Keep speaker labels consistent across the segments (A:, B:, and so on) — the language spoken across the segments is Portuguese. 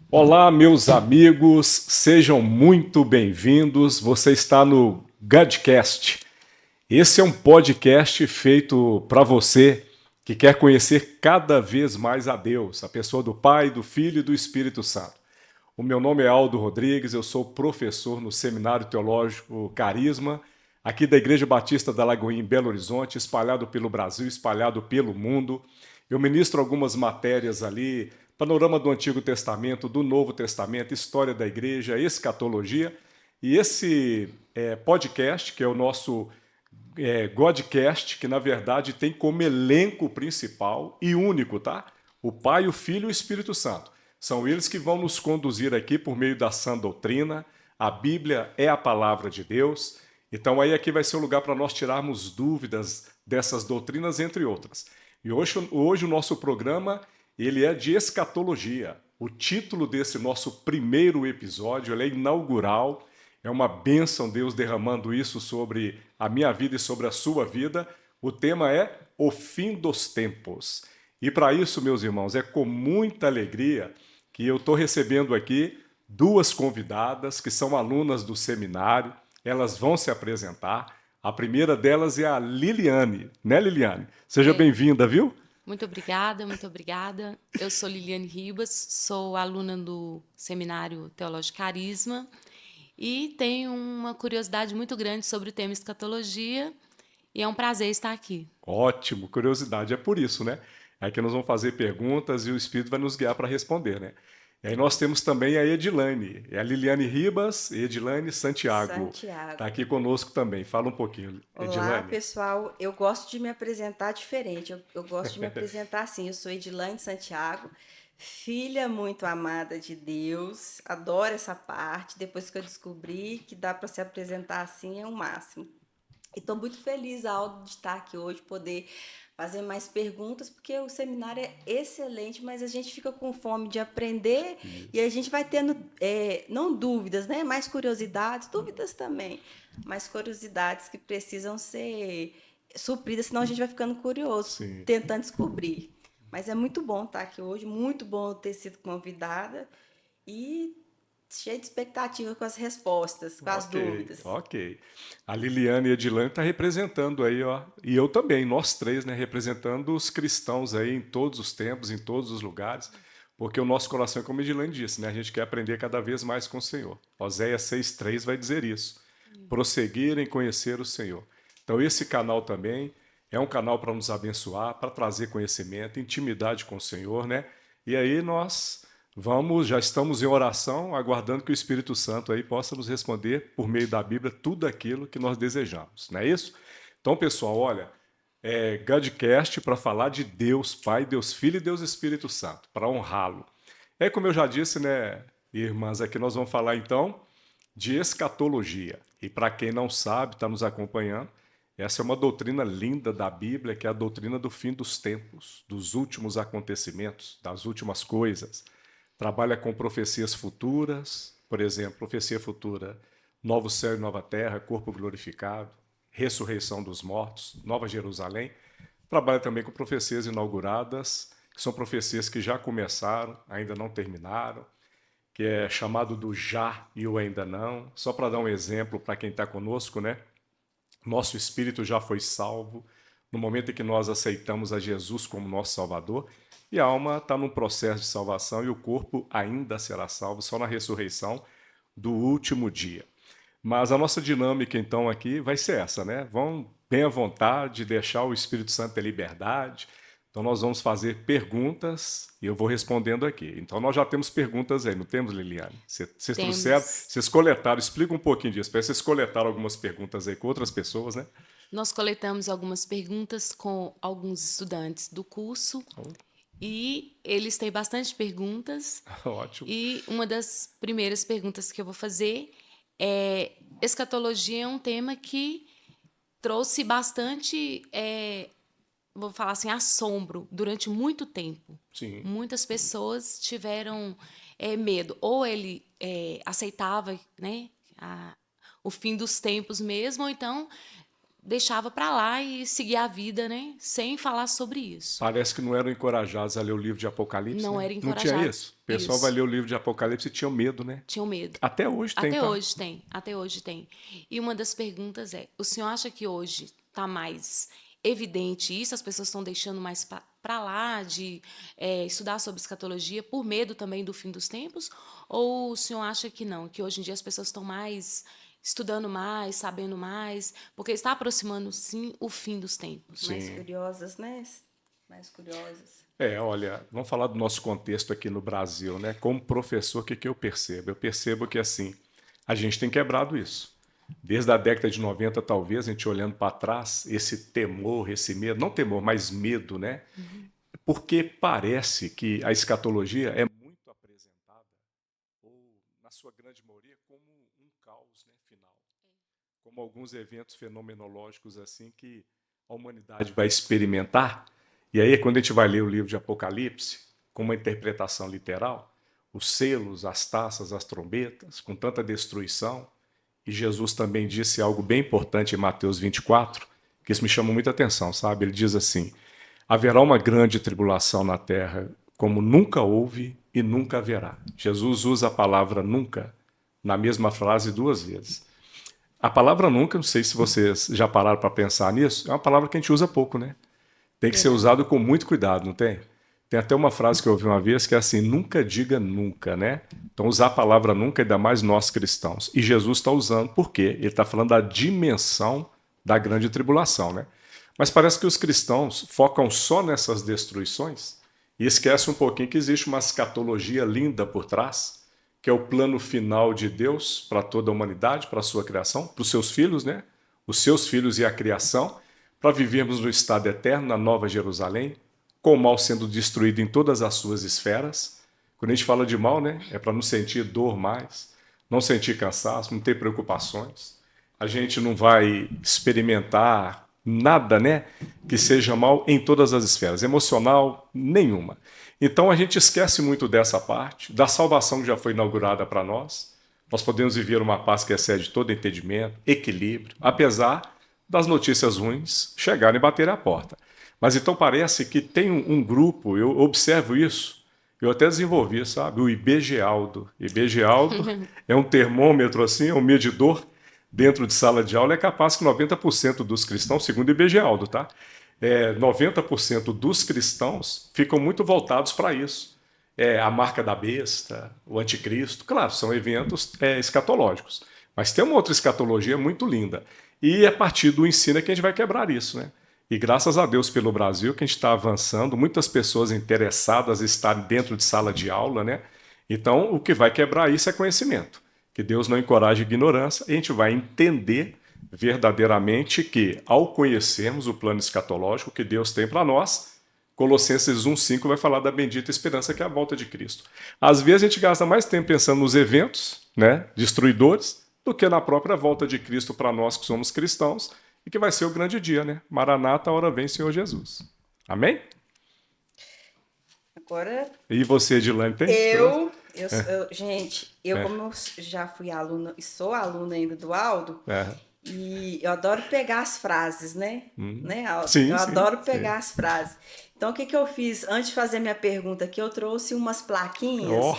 A: Olá, meus amigos, sejam muito bem-vindos. Você está no Godcast. Esse é um podcast feito para você que quer conhecer cada vez mais a Deus, a pessoa do Pai, do Filho e do Espírito Santo. O meu nome é Aldo Rodrigues, eu sou professor no Seminário Teológico Carisma, aqui da Igreja Batista da Lagoinha, em Belo Horizonte, espalhado pelo Brasil, espalhado pelo mundo. Eu ministro algumas matérias ali, panorama do Antigo Testamento, do Novo Testamento, história da igreja, escatologia. E esse podcast, que é o nosso Godcast, que na verdade tem como elenco principal e único, tá? O Pai, o Filho e o Espírito Santo. São eles que vão nos conduzir aqui por meio da sã doutrina. A Bíblia é a palavra de Deus. Então aí aqui vai ser o lugar para nós tirarmos dúvidas dessas doutrinas, entre outras. E hoje o nosso programa ele é de escatologia. O título desse nosso primeiro episódio ele é inaugural. É uma bênção Deus derramando isso sobre a minha vida e sobre a sua vida. O tema é o fim dos tempos. E para isso, meus irmãos, é com muita alegria que eu estou recebendo aqui duas convidadas que são alunas do seminário. Elas vão se apresentar. A primeira delas é a Liliane, né, Liliane? Seja
B: É,
A: bem-vinda, viu?
B: muito obrigada, muito obrigada. Eu sou Liliane Ribas, sou aluna do Seminário Teológico Carisma e tenho uma curiosidade muito grande sobre o tema escatologia e é um prazer estar aqui.
A: Ótimo, curiosidade é por isso, né? É que nós vamos fazer perguntas e o Espírito vai nos guiar para responder, né? E aí nós temos também a Edilane, é a Liliane Ribas e Edilane Santiago. Está
C: Santiago.
A: aqui conosco também. Fala um pouquinho,
C: Olá,
A: Edilane.
C: pessoal. Eu gosto de me apresentar diferente. Eu gosto de me apresentar assim. Eu sou Edilane Santiago, filha muito amada de Deus. Adoro essa parte. Depois que eu descobri que dá para se apresentar assim, é o máximo. E estou muito feliz, Aldo, de estar aqui hoje, poder fazer mais perguntas, porque o seminário é excelente, mas a gente fica com fome de aprender e a
A: Isso.
C: gente vai tendo, não dúvidas, né? Mais curiosidades, dúvidas também, mas curiosidades que precisam ser supridas, senão a gente vai ficando curioso,
A: Sim.
C: tentando descobrir. Mas é muito bom estar aqui hoje, muito bom ter sido convidada e cheia de expectativa com as respostas, com as
A: Ok,
C: dúvidas.
A: ok. A Liliane e a Edilane está representando aí, ó. E eu também, nós três, né? Representando os cristãos aí em todos os tempos, em todos os lugares. Porque o nosso coração, como a Edilane disse, né? A gente quer aprender cada vez mais com o Senhor. Oséias 6,3 vai dizer isso. Prosseguir em conhecer o Senhor. Então, esse canal também é um canal para nos abençoar, para trazer conhecimento, intimidade com o Senhor, né? E aí nós vamos, já estamos em oração, aguardando que o Espírito Santo aí possa nos responder por meio da Bíblia tudo aquilo que nós desejamos, não é isso? Então, pessoal, olha, Godcast para falar de Deus Pai, Deus Filho e Deus Espírito Santo, para honrá-lo. É como eu já disse, né, irmãs, aqui nós vamos falar então de escatologia. E para quem não sabe, está nos acompanhando, essa é uma doutrina linda da Bíblia, que é a doutrina do fim dos tempos, dos últimos acontecimentos, das últimas coisas. Trabalha com profecias futuras, por exemplo, profecia futura, novo céu e nova terra, corpo glorificado, ressurreição dos mortos, Nova Jerusalém. Trabalha também com profecias inauguradas, que são profecias que já começaram, ainda não terminaram, que é chamado do já e o ainda não. Só para dar um exemplo para quem está conosco, né? Nosso espírito já foi salvo no momento em que nós aceitamos a Jesus como nosso Salvador, e a alma está num processo de salvação e o corpo ainda será salvo só na ressurreição do último dia. Mas a nossa dinâmica, então, aqui vai ser essa, né? Vão bem à vontade, deixar o Espírito Santo ter liberdade. Então, nós vamos fazer perguntas e eu vou respondendo aqui. Então, nós já temos perguntas aí, não temos, Liliane? Vocês trouxeram,
B: Temos,
A: vocês coletaram, explica um pouquinho disso. Parece que vocês coletaram algumas perguntas aí com outras pessoas, né?
B: nós coletamos algumas perguntas com alguns estudantes do curso e eles têm bastante perguntas.
A: Ótimo.
B: E uma das primeiras perguntas que eu vou fazer é: escatologia é um tema que trouxe bastante, vou falar assim, assombro durante muito tempo.
A: Sim,
B: Muitas pessoas tiveram medo. Ou ele aceitava, né, o fim dos tempos mesmo, ou então deixava para lá e seguia a vida, né, sem falar sobre isso.
A: Parece que não eram encorajados a ler o livro de Apocalipse,
B: Não
A: né?
B: era
A: Não tinha
B: encorajado.
A: isso? O pessoal vai
B: Isso.
A: ler o livro de Apocalipse e tinham medo, né?
B: Tinham medo.
A: Até hoje tem,
B: Até
A: tá?
B: hoje tem, até hoje tem. E uma das perguntas é: o senhor acha que hoje está mais evidente isso? As pessoas estão deixando mais para lá de estudar sobre escatologia por medo também do fim dos tempos? Ou o senhor acha que não, que hoje em dia as pessoas estão mais estudando mais, sabendo mais, porque está aproximando sim o fim dos tempos?
C: Mais
A: Sim.
C: curiosas, né? Mais curiosas.
A: Olha, vamos falar do nosso contexto aqui no Brasil, né? Como professor, o que eu percebo? Eu percebo que, assim, a gente tem quebrado isso. Desde a década de 90, talvez, a gente olhando para trás, esse temor, esse medo, não temor, mas medo, né? Porque parece que a escatologia é muito apresentada, ou na sua grande maioria, como um caos, né, final. Como alguns eventos fenomenológicos assim que a humanidade vai experimentar. E aí, quando a gente vai ler o livro de Apocalipse, com uma interpretação literal, os selos, as taças, as trombetas, com tanta destruição, e Jesus também disse algo bem importante em Mateus 24, que isso me chama muita atenção, sabe? Ele diz assim: haverá uma grande tribulação na terra, como nunca houve e nunca haverá. Jesus usa a palavra nunca na mesma frase 2 vezes. A palavra nunca, não sei se vocês já pararam para pensar nisso, é uma palavra que a gente usa pouco, né? Tem que ser usado com muito cuidado, não tem? Tem até uma frase que eu ouvi uma vez que é assim: nunca diga nunca, né? Então usar a palavra nunca, ainda mais nós cristãos. E Jesus está usando, por quê? Ele está falando da dimensão da grande tribulação, né? Mas parece que os cristãos focam só nessas destruições e esquecem um pouquinho que existe uma escatologia linda por trás, que é o plano final de Deus para toda a humanidade, para a sua criação, para os seus filhos, né? Os seus filhos e a criação, para vivermos no estado eterno, na Nova Jerusalém, com o mal sendo destruído em todas as suas esferas. Quando a gente fala de mal, né? É para não sentir dor mais, não sentir cansaço, não ter preocupações. A gente não vai experimentar nada, né, que seja mal em todas as esferas, emocional, nenhuma. Então a gente esquece muito dessa parte, da salvação que já foi inaugurada para nós. Nós podemos viver uma paz que excede todo entendimento, equilíbrio, apesar das notícias ruins chegarem e baterem à porta. Mas então parece que tem um grupo, eu observo isso, eu até desenvolvi, sabe, o IBGEALDO. IBGEALDO é um termômetro assim, é um medidor dentro de sala de aula. É capaz que 90% dos cristãos, segundo o IBGEALDO, tá? 90% dos cristãos ficam muito voltados para isso. A marca da besta, o anticristo, claro, são eventos escatológicos. Mas tem uma outra escatologia muito linda. E a partir do ensino é que a gente vai quebrar isso, né? E graças a Deus pelo Brasil que a gente está avançando, muitas pessoas interessadas em estar dentro de sala de aula, né? Então, o que vai quebrar isso é conhecimento. Que Deus não encoraje a ignorância, e a gente vai entender verdadeiramente que, ao conhecermos o plano escatológico que Deus tem para nós, Colossenses 1,5 vai falar da bendita esperança que é a volta de Cristo. Às vezes a gente gasta mais tempo pensando nos eventos, né, destruidores, do que na própria volta de Cristo para nós que somos cristãos, e que vai ser o grande dia, né? Maranata, a hora vem, Senhor Jesus. Amém?
C: Agora,
A: E você, Edilane, tem?
C: gente, como eu já fui aluna e sou aluna ainda do Aldo, e eu adoro pegar as frases, né? Aldo?
A: Sim,
C: eu
A: sim,
C: adoro pegar as frases. Então, o que eu fiz? Antes de fazer minha pergunta aqui, eu trouxe umas plaquinhas.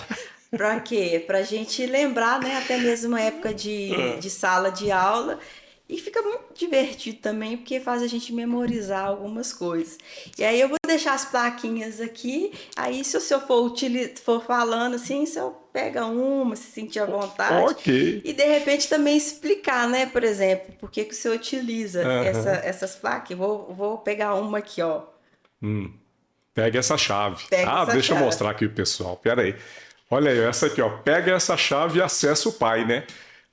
C: Para quê? Para a gente lembrar, né? Até mesmo uma época de sala de aula. E fica muito divertido também, porque faz a gente memorizar algumas coisas. E aí eu vou deixar as plaquinhas aqui, aí se o senhor for falando assim, o senhor pega uma, se sentir à vontade.
A: Ok.
C: E de repente também explicar, né, por exemplo, por que o senhor utiliza essas plaquinhas. Vou pegar uma aqui, ó.
A: Pega essa chave. Deixa eu mostrar aqui o pessoal, pera aí. Olha aí, essa aqui, ó. Pega essa chave e acessa o Pai, né?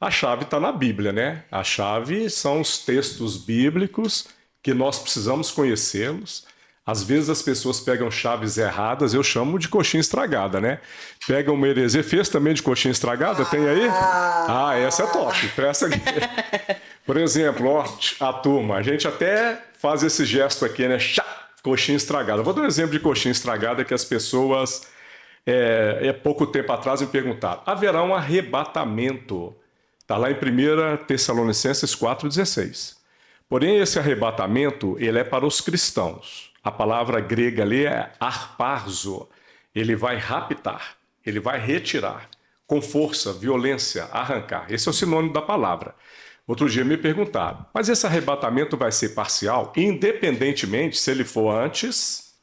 A: A chave está na Bíblia, né? A chave são os textos bíblicos que nós precisamos conhecê-los. Às vezes as pessoas pegam chaves erradas, eu chamo de coxinha estragada, né? Pegam uma heresia, fez também de coxinha estragada? Tem aí? Essa é top, presta aqui. Por exemplo, ó, a turma, a gente até faz esse gesto aqui, né? Coxinha estragada. Vou dar um exemplo de coxinha estragada que as pessoas, pouco tempo atrás, me perguntaram. Haverá um arrebatamento. Está lá em 1 Tessalonicenses 4,16. Porém, esse arrebatamento, ele é para os cristãos. A palavra grega ali é harparzo. Ele vai raptar, ele vai retirar, com força, violência, arrancar. Esse é o sinônimo da palavra. Outro dia me perguntaram, mas esse arrebatamento vai ser parcial, independentemente se ele for antes,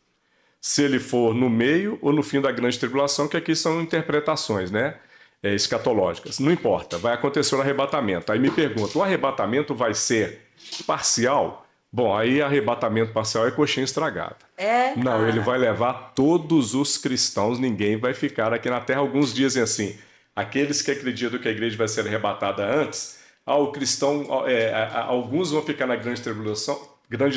A: se ele for no meio ou no fim da grande tribulação, que aqui são interpretações, né? Escatológicas. Não importa, vai acontecer o arrebatamento. Aí me perguntam, o arrebatamento vai ser parcial? Bom, aí arrebatamento parcial é coxinha estragada. Não, ele vai levar todos os cristãos, ninguém vai ficar aqui na terra. Alguns dizem assim, aqueles que acreditam que a igreja vai ser arrebatada antes, o cristão, alguns vão ficar na grande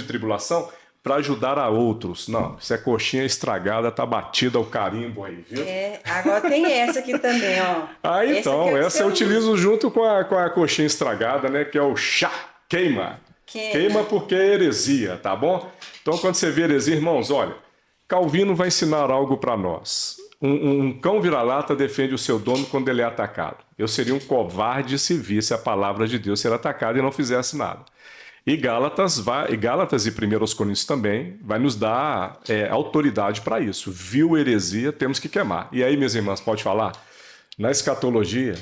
A: tribulação para ajudar a outros. Não, isso é coxinha estragada, tá batida o carimbo aí, viu?
C: Agora tem essa aqui também, ó.
A: Então, essa eu utilizo junto com a coxinha estragada, né? Que é o chá, queima. Queima porque é heresia, tá bom? Então, quando você vê heresia, irmãos, olha, Calvino vai ensinar algo para nós. Um cão vira-lata defende o seu dono quando ele é atacado. Eu seria um covarde se visse a palavra de Deus ser atacada e não fizesse nada. E Gálatas e 1 Coríntios também vai nos dar autoridade para isso. Viu heresia, temos que queimar. E aí, minhas irmãs, pode falar? Na escatologia,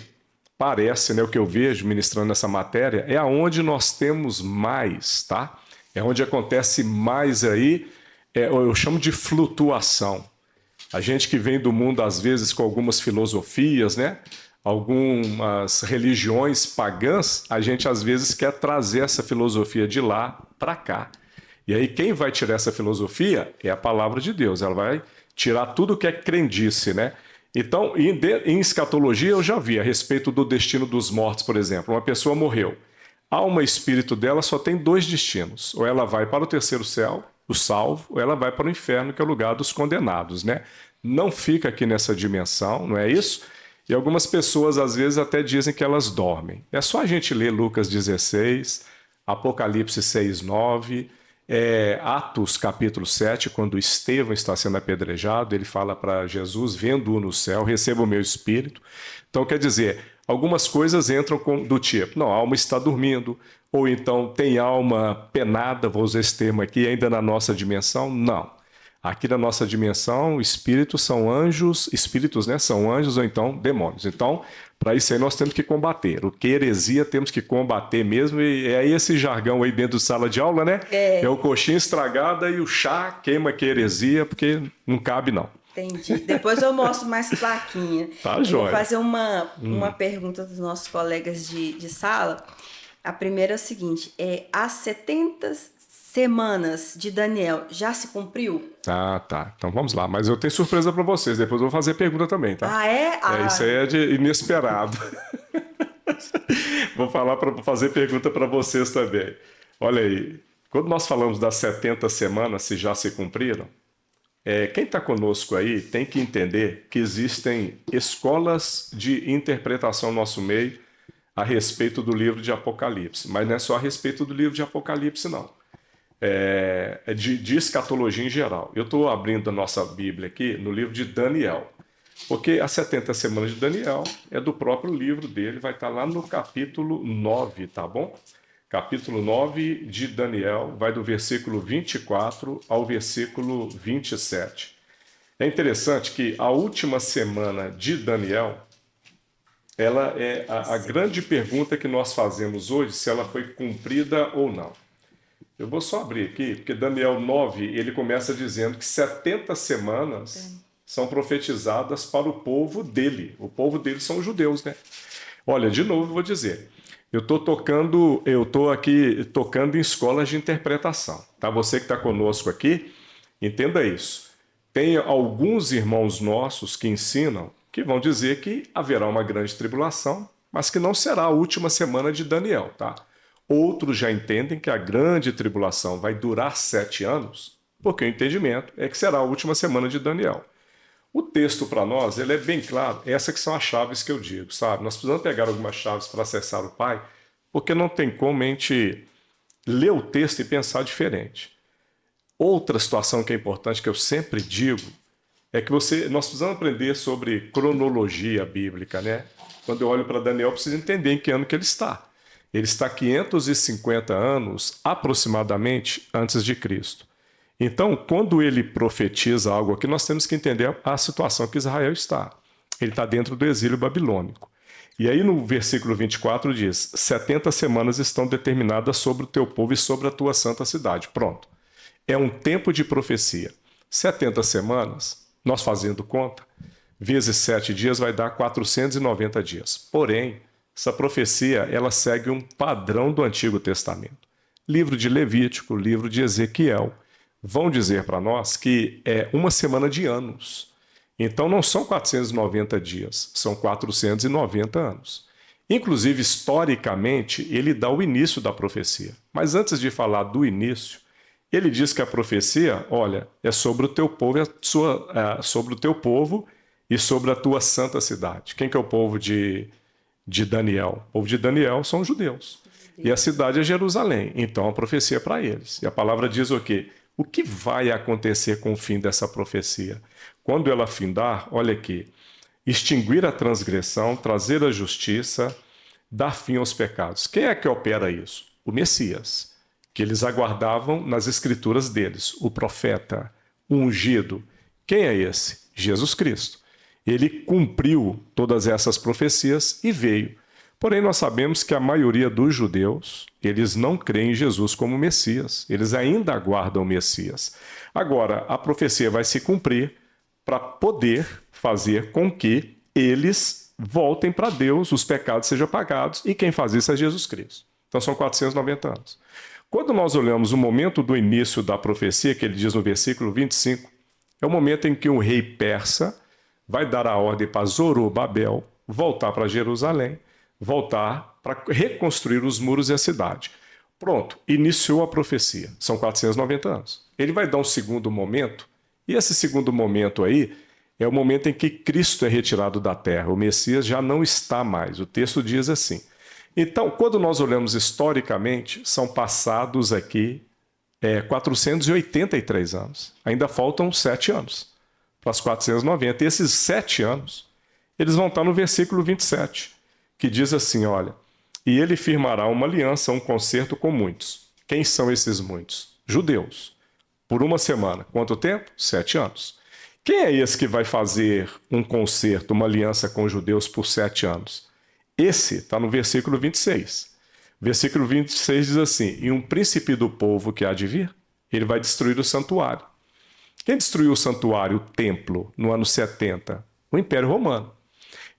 A: parece, né, o que eu vejo ministrando essa matéria, é aonde nós temos mais, tá? É onde acontece mais aí, eu chamo de flutuação. A gente que vem do mundo, às vezes, com algumas filosofias, né? Algumas religiões pagãs, a gente às vezes quer trazer essa filosofia de lá para cá. E aí quem vai tirar essa filosofia é a palavra de Deus. Ela vai tirar tudo que é crendice, né? Então, em escatologia eu já vi a respeito do destino dos mortos, por exemplo. Uma pessoa morreu. A alma e espírito dela só tem dois destinos. Ou ela vai para o terceiro céu, o salvo, ou ela vai para o inferno, que é o lugar dos condenados, né? Não fica aqui nessa dimensão, não é isso? E algumas pessoas, às vezes, até dizem que elas dormem. É só a gente ler Lucas 16, Apocalipse 6, 9, Atos capítulo 7, quando Estevão está sendo apedrejado, ele fala para Jesus, vendo-o no céu, receba o meu espírito. Então, quer dizer, algumas coisas entram do tipo, não, a alma está dormindo, ou então tem alma penada, vou usar esse termo aqui, ainda na nossa dimensão. Não. Aqui na nossa dimensão, espíritos são anjos, espíritos, né, são anjos ou então demônios. Então, para isso aí nós temos que combater. O que heresia temos que combater mesmo, e é esse jargão aí dentro de sala de aula, né? É o coxinha estragada e o chá queima que é heresia, porque não cabe não.
C: Entendi. Depois eu mostro mais plaquinha.
A: Tá, joia.
C: Vou fazer uma pergunta dos nossos colegas de sala. A primeira é a seguinte, as 70 semanas de Daniel já se cumpriu?
A: Tá. Então vamos lá. Mas eu tenho surpresa para vocês. Depois eu vou fazer pergunta também, tá? Isso aí é de inesperado. Vou falar para fazer pergunta para vocês também. Olha aí. Quando nós falamos das 70 semanas, se já se cumpriram, quem está conosco aí tem que entender que existem escolas de interpretação no nosso meio a respeito do livro de Apocalipse. Mas não é só a respeito do livro de Apocalipse, não. De escatologia em geral. Eu estou abrindo a nossa Bíblia aqui no livro de Daniel, porque as 70 semanas de Daniel é do próprio livro dele, vai estar lá no capítulo 9, tá bom? Capítulo 9 de Daniel, vai do versículo 24 ao versículo 27. É interessante que a última semana de Daniel, ela é a grande pergunta que nós fazemos hoje, se ela foi cumprida ou não. Eu vou só abrir aqui, porque Daniel 9, ele começa dizendo que 70 semanas são profetizadas para o povo dele. O povo dele são os judeus, né? Olha, de novo vou dizer, eu estou aqui tocando em escolas de interpretação, tá? Você que está conosco aqui, entenda isso. Tem alguns irmãos nossos que ensinam que vão dizer que haverá uma grande tribulação, mas que não será a última semana de Daniel, tá? Outros já entendem que a grande tribulação vai durar 7 anos, porque o entendimento é que será a última semana de Daniel. O texto para nós, ele é bem claro, essas que são as chaves que eu digo, sabe? Nós precisamos pegar algumas chaves para acessar o Pai, porque não tem como a gente ler o texto e pensar diferente. Outra situação que é importante, que eu sempre digo, é que nós precisamos aprender sobre cronologia bíblica, né? Quando eu olho para Daniel, eu preciso entender em que ano que ele está. Ele está 550 anos aproximadamente antes de Cristo. Então, quando ele profetiza algo aqui, nós temos que entender a situação que Israel está. Ele está dentro do exílio babilônico. E aí no versículo 24 diz: 70 semanas estão determinadas sobre o teu povo e sobre a tua santa cidade. Pronto. É um tempo de profecia. 70 semanas, nós fazendo conta, vezes 7 dias vai dar 490 dias. Porém, essa profecia ela segue um padrão do Antigo Testamento. Livro de Levítico, livro de Ezequiel, vão dizer para nós que é uma semana de anos. Então não são 490 dias, são 490 anos. Inclusive, historicamente, ele dá o início da profecia. Mas antes de falar do início, ele diz que a profecia, olha, é sobre o teu povo, sobre o teu povo e sobre a tua santa cidade. Quem que é o povo de Daniel? O povo de Daniel são os judeus. E a cidade é Jerusalém. Então a profecia é para eles. E a palavra diz o quê? O que vai acontecer com o fim dessa profecia? Quando ela findar, olha aqui, extinguir a transgressão, trazer a justiça, dar fim aos pecados. Quem é que opera isso? O Messias, que eles aguardavam nas escrituras deles, o profeta, o ungido. Quem é esse? Jesus Cristo. Ele cumpriu todas essas profecias e veio. Porém, nós sabemos que a maioria dos judeus, eles não creem em Jesus como Messias. Eles ainda aguardam o Messias. Agora, a profecia vai se cumprir para poder fazer com que eles voltem para Deus, os pecados sejam pagados, e quem faz isso é Jesus Cristo. Então, são 490 anos. Quando nós olhamos o momento do início da profecia, que ele diz no versículo 25, é o momento em que o rei persa vai dar a ordem para Zorobabel voltar para Jerusalém, voltar para reconstruir os muros e a cidade. Pronto, iniciou a profecia. São 490 anos. Ele vai dar um segundo momento, e esse segundo momento aí é o momento em que Cristo é retirado da terra. O Messias já não está mais. O texto diz assim. Então, quando nós olhamos historicamente, são passados aqui 483 anos. Ainda faltam 7 anos para as 490. E esses 7 anos, eles vão estar no versículo 27, que diz assim, olha, e ele firmará uma aliança, um concerto com muitos. Quem são esses muitos? Judeus. Por uma semana. Quanto tempo? 7 anos. Quem é esse que vai fazer um concerto, uma aliança com os judeus por 7 anos? Esse está no versículo 26. Versículo 26 diz assim, e um príncipe do povo que há de vir, ele vai destruir o santuário. Quem destruiu o santuário, o templo, no ano 70? O Império Romano.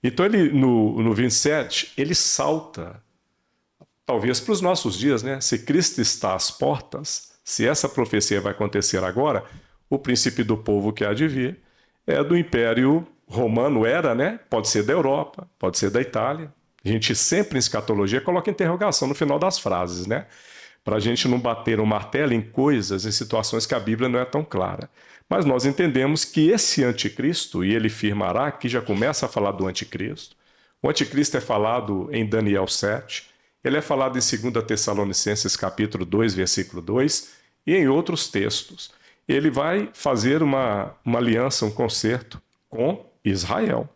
A: Então, ele, no 27, ele salta, talvez para os nossos dias, né? Se Cristo está às portas, se essa profecia vai acontecer agora, o príncipe do povo que há de vir é do Império Romano, era, né? Pode ser da Europa, pode ser da Itália. A gente sempre em escatologia coloca interrogação no final das frases, né? Para a gente não bater o martelo em coisas, em situações que a Bíblia não é tão clara. Mas nós entendemos que esse anticristo, e ele firmará, aqui já começa a falar do anticristo. O anticristo é falado em Daniel 7, ele é falado em 2 Tessalonicenses capítulo 2, versículo 2, e em outros textos. Ele vai fazer uma aliança, um concerto com Israel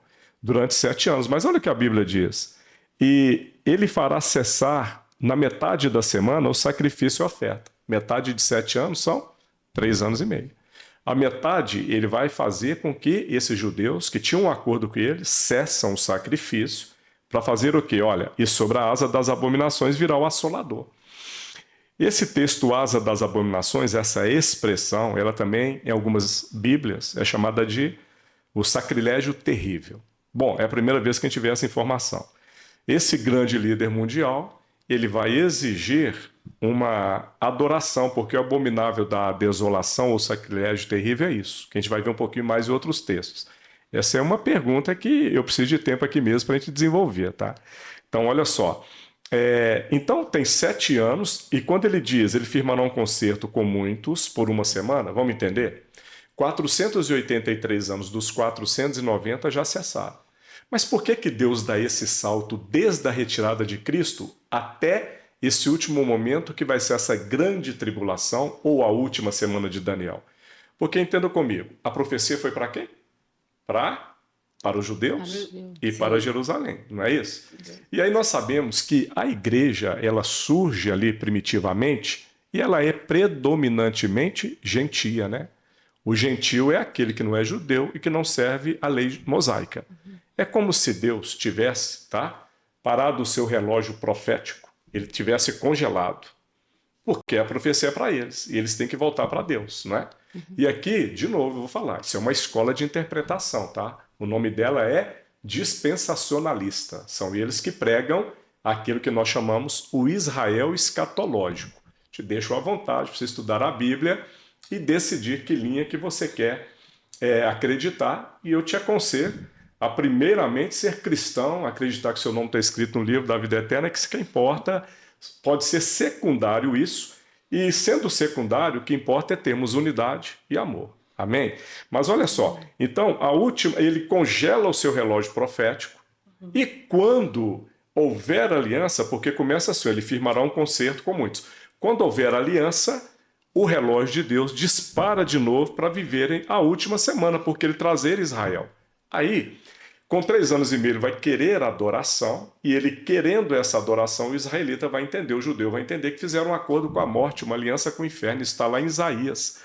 A: durante 7 anos. Mas olha o que a Bíblia diz. E ele fará cessar na metade da semana o sacrifício e a oferta. Metade de 7 anos são 3 anos e meio. A metade ele vai fazer com que esses judeus que tinham um acordo com ele cessam o sacrifício para fazer o quê? Olha, e sobre a asa das abominações virá o assolador. Esse texto asa das abominações, essa expressão, ela também em algumas bíblias é chamada de o sacrilégio terrível. Bom, é a primeira vez que a gente vê essa informação. Esse grande líder mundial, ele vai exigir uma adoração, porque o abominável da desolação ou sacrilégio terrível é isso, que a gente vai ver um pouquinho mais em outros textos. Essa é uma pergunta que eu preciso de tempo aqui mesmo para a gente desenvolver, tá? Então, olha só. Então, tem 7 anos, e quando ele diz, ele firmará um concerto com muitos por uma semana, vamos entender? 483 anos dos 490 já cessaram. Mas por que Deus dá esse salto desde a retirada de Cristo até esse último momento que vai ser essa grande tribulação ou a última semana de Daniel? Porque entenda comigo, a profecia foi para quem? Para para os judeus
B: Para os judeus.
A: e para Jerusalém, não é isso? E aí nós sabemos que a igreja, ela surge ali primitivamente e ela é predominantemente gentia, né? O gentio é aquele que não é judeu e que não serve à lei mosaica. É como se Deus tivesse, tá, parado o seu relógio profético, ele tivesse congelado, porque a profecia é para eles e eles têm que voltar para Deus, não é? E aqui, de novo, eu vou falar, isso é uma escola de interpretação, tá? O nome dela é dispensacionalista. São eles que pregam aquilo que nós chamamos o Israel escatológico. Te deixo à vontade para você estudar a Bíblia e decidir que linha que você quer acreditar. E eu te aconselho a primeiramente ser cristão, acreditar que seu nome está escrito no livro da vida eterna, que isso que importa, pode ser secundário isso, e sendo secundário, o que importa é termos unidade e amor. Amém? Mas olha só, então a última, ele congela o seu relógio profético, e quando houver aliança, porque começa assim, ele firmará um concerto com muitos. Quando houver aliança, o relógio de Deus dispara de novo para viverem a última semana, porque ele trazer Israel. Aí, com 3 anos e meio, ele vai querer adoração, e ele querendo essa adoração, o israelita vai entender, o judeu vai entender que fizeram um acordo com a morte, uma aliança com o inferno, isso está lá em Isaías.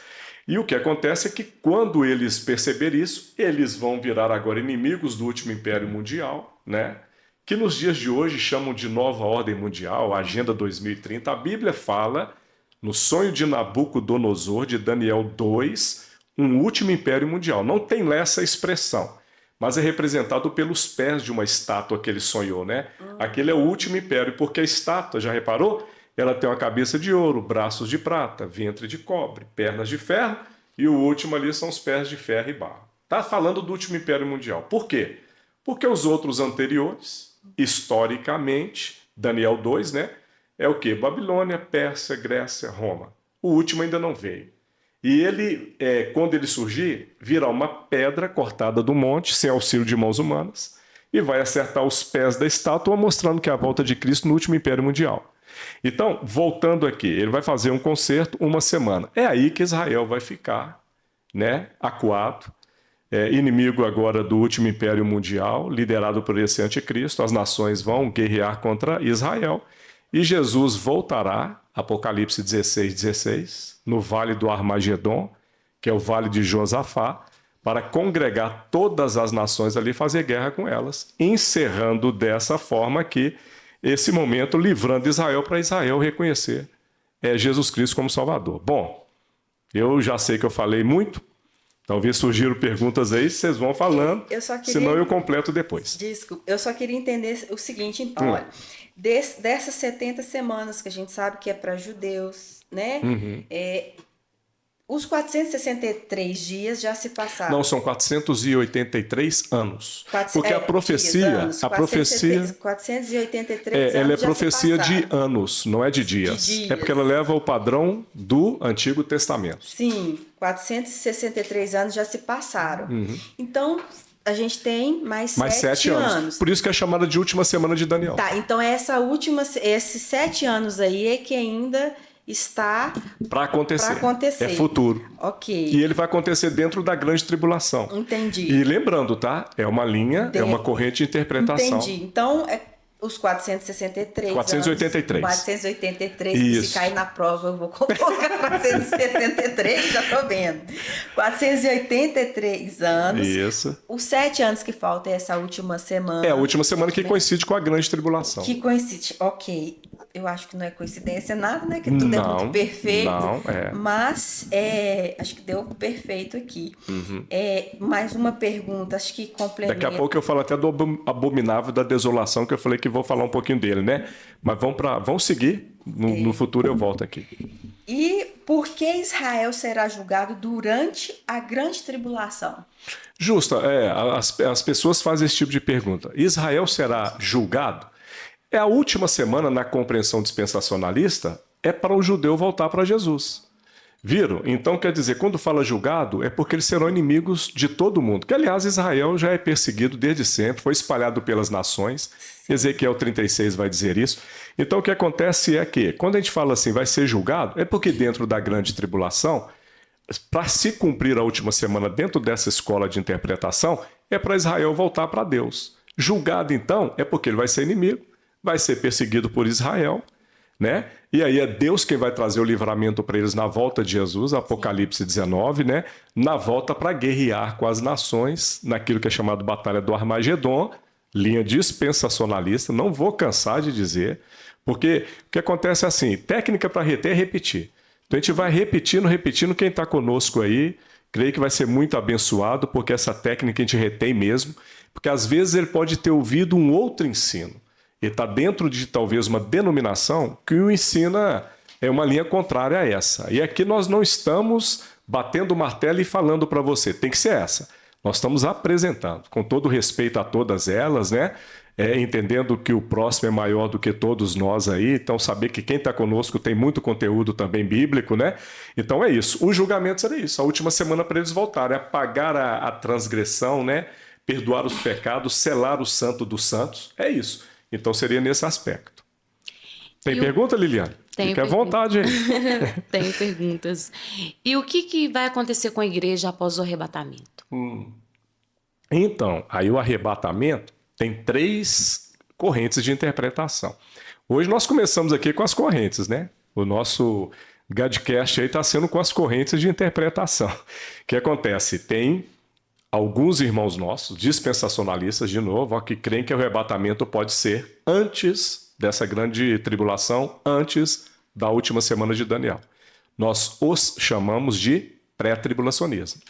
A: E o que acontece é que quando eles perceberem isso, eles vão virar agora inimigos do último império mundial, né? Que nos dias de hoje chamam de nova ordem mundial, Agenda 2030. A Bíblia fala, no sonho de Nabucodonosor, de Daniel 2, um último império mundial. Não tem lá essa expressão, mas é representado pelos pés de uma estátua que ele sonhou, né? Aquele é o último império, porque a estátua, já reparou? Ela tem uma cabeça de ouro, braços de prata, ventre de cobre, pernas de ferro, e o último ali são os pés de ferro e barro. Está falando do último império mundial. Por quê? Porque os outros anteriores, historicamente, Daniel 2, né? É o quê? Babilônia, Pérsia, Grécia, Roma. O último ainda não veio. E ele, quando ele surgir, virá uma pedra cortada do monte, sem auxílio de mãos humanas, e vai acertar os pés da estátua, mostrando que é a volta de Cristo no último império mundial. Então, voltando aqui, ele vai fazer um concerto uma semana. É aí que Israel vai ficar, né, acuado, inimigo agora do último império mundial, liderado por esse anticristo. As nações vão guerrear contra Israel, e Jesus voltará, Apocalipse 16:16, no vale do Armagedon, que é o vale de Josafá, para congregar todas as nações ali e fazer guerra com elas, encerrando dessa forma aqui esse momento, livrando Israel para Israel reconhecer Jesus Cristo como Salvador. Bom, eu já sei que eu falei muito, talvez surgiram perguntas aí, vocês vão falando, senão eu completo depois.
C: Desculpa, eu só queria entender o seguinte, então, olha, dessas 70 semanas que a gente sabe que é para judeus, né? Os 463 dias já se passaram.
A: Não, são 483 anos. Porque a profecia...
C: Dias,
A: a profecia
C: 483
A: ela é
C: anos
A: profecia de anos, não é de dias.
C: De dias.
A: É porque ela leva o padrão do Antigo Testamento.
C: Sim, 463 anos já se passaram. Então, a gente tem mais 7 anos.
A: Por isso que é chamada de última semana de Daniel.
C: Tá, então esses 7 anos aí é que ainda está
A: para acontecer. É futuro.
C: Ok.
A: E ele vai acontecer dentro da grande tribulação.
C: Entendi.
A: E lembrando, tá? É uma linha, é uma corrente de interpretação.
C: Entendi. Então, os 463
A: 483.
C: 483,
A: Isso.
C: se cair na prova eu vou colocar 463, já tô vendo. 483 anos.
A: Isso.
C: Os 7 anos que faltam é essa última semana.
A: É a última semana que coincide com a grande tribulação.
C: Que coincide, ok. Eu acho que não é coincidência nada, né? Que tudo é muito perfeito.
A: Não,
C: Mas acho que deu perfeito aqui. Mais uma pergunta, acho que complementa.
A: Daqui a pouco eu falo até do abominável da desolação, que eu falei que vou falar um pouquinho dele, né? Mas vamos seguir. No futuro eu volto aqui.
C: E por que Israel será julgado durante a grande tribulação?
A: Justa, as pessoas fazem esse tipo de pergunta. Israel será julgado? É a última semana na compreensão dispensacionalista, é para o judeu voltar para Jesus. Viram? Então, quer dizer, quando fala julgado, é porque eles serão inimigos de todo mundo. Que, aliás, Israel já é perseguido desde sempre, foi espalhado pelas nações. Ezequiel 36 vai dizer isso. Então, o que acontece é que, quando a gente fala assim, vai ser julgado, é porque dentro da grande tribulação, para se cumprir a última semana dentro dessa escola de interpretação, é para Israel voltar para Deus. Julgado, então, é porque ele vai ser inimigo, vai ser perseguido por Israel, né? E aí é Deus quem vai trazer o livramento para eles na volta de Jesus, Apocalipse 19, né? Na volta para guerrear com as nações, naquilo que é chamado Batalha do Armagedon, linha dispensacionalista, não vou cansar de dizer, porque o que acontece é assim, técnica para reter é repetir. Então a gente vai repetindo, quem está conosco aí, creio que vai ser muito abençoado, porque essa técnica a gente retém mesmo, porque às vezes ele pode ter ouvido um outro ensino. Ele está dentro de talvez uma denominação que o ensina é uma linha contrária a essa. E aqui nós não estamos batendo o martelo e falando para você, tem que ser essa. Nós estamos apresentando, com todo respeito a todas elas, né? Entendendo que o próximo é maior do que todos nós aí, então saber que quem está conosco tem muito conteúdo também bíblico, né? Então é isso. O julgamento será isso, a última semana para eles voltarem, apagar a transgressão, né? Perdoar os pecados, selar o santo dos santos, é isso. Então seria nesse aspecto. Tem pergunta, Liliane? Fique à vontade aí.
B: Tenho perguntas. E o que vai acontecer com a igreja após o arrebatamento?
A: Então, aí o arrebatamento tem 3 correntes de interpretação. Hoje nós começamos aqui com as correntes, né? O nosso Gadcast aí está sendo com as correntes de interpretação. O que acontece? Tem alguns irmãos nossos, dispensacionalistas, de novo, que creem que o arrebatamento pode ser antes dessa grande tribulação, antes da última semana de Daniel. Nós os chamamos de pré-tribulacionismo,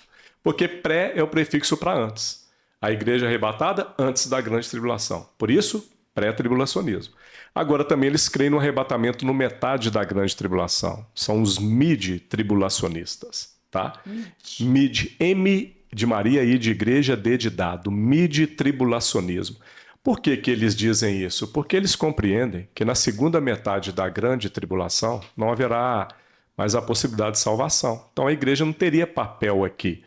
A: porque pré é o prefixo para antes. A igreja arrebatada antes da grande tribulação. Por isso, pré-tribulacionismo. Agora também eles creem no arrebatamento no metade da grande tribulação. São os mid-tribulacionistas, tá? Mid, M de Maria, I de igreja, D de dado, mid-tribulacionismo. Por que eles dizem isso? Porque eles compreendem que na segunda metade da grande tribulação não haverá mais a possibilidade de salvação. Então a igreja não teria papel aqui.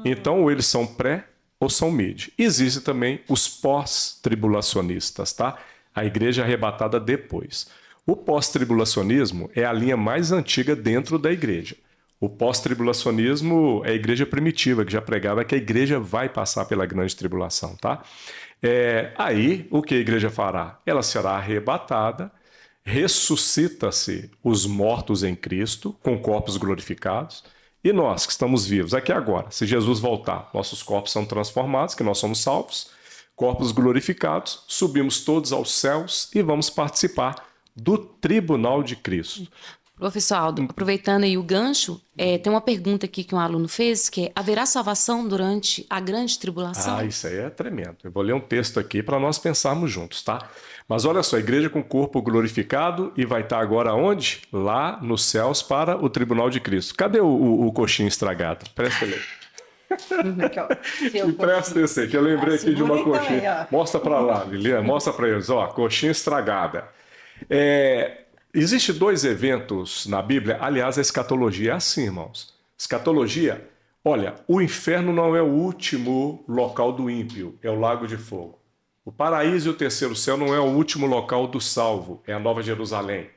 A: Então ou eles são pré ou são mid. Existem também os pós-tribulacionistas, tá? A igreja arrebatada depois. O pós-tribulacionismo é a linha mais antiga dentro da igreja. O pós-tribulacionismo é a igreja primitiva, que já pregava que a igreja vai passar pela grande tribulação, tá? Aí, o que a igreja fará? Ela será arrebatada, ressuscita-se os mortos em Cristo, com corpos glorificados, e nós que estamos vivos, aqui agora, se Jesus voltar, nossos corpos são transformados, que nós somos salvos, corpos glorificados, subimos todos aos céus e vamos participar do tribunal de Cristo.
B: Professor Aldo, aproveitando aí o gancho, tem uma pergunta aqui que um aluno fez, que é: haverá salvação durante a grande tribulação?
A: Isso aí é tremendo. Eu vou ler um texto aqui para nós pensarmos juntos, tá? Mas olha só, a igreja com o corpo glorificado e vai estar agora onde? Lá nos céus para o tribunal de Cristo. Cadê o coxinho estragado? Presta ele. Presta esse aí, que eu lembrei aqui de uma coxinha. Também, mostra para lá, Liliane, mostra para eles. Ó, coxinha estragada. Existem 2 eventos na Bíblia, aliás, a escatologia é assim, irmãos. Escatologia, olha, o inferno não é o último local do ímpio, é o lago de fogo. O paraíso e o terceiro céu não é o último local do salvo, é a Nova Jerusalém.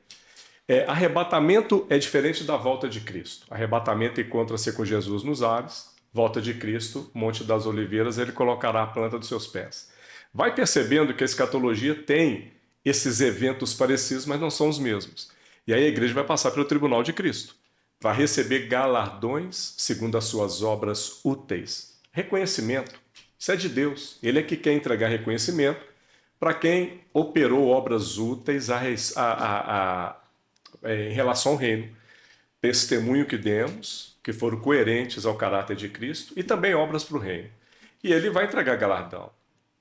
A: Arrebatamento é diferente da volta de Cristo. Arrebatamento encontra-se com Jesus nos ares, volta de Cristo, Monte das Oliveiras, ele colocará a planta dos seus pés. Vai percebendo que a escatologia tem esses eventos parecidos, mas não são os mesmos. E aí a igreja vai passar pelo tribunal de Cristo, para receber galardões segundo as suas obras úteis. Reconhecimento, isso é de Deus. Ele é que quer entregar reconhecimento para quem operou obras úteis em relação ao reino. Testemunho que demos, que foram coerentes ao caráter de Cristo, e também obras para o reino. E ele vai entregar galardão.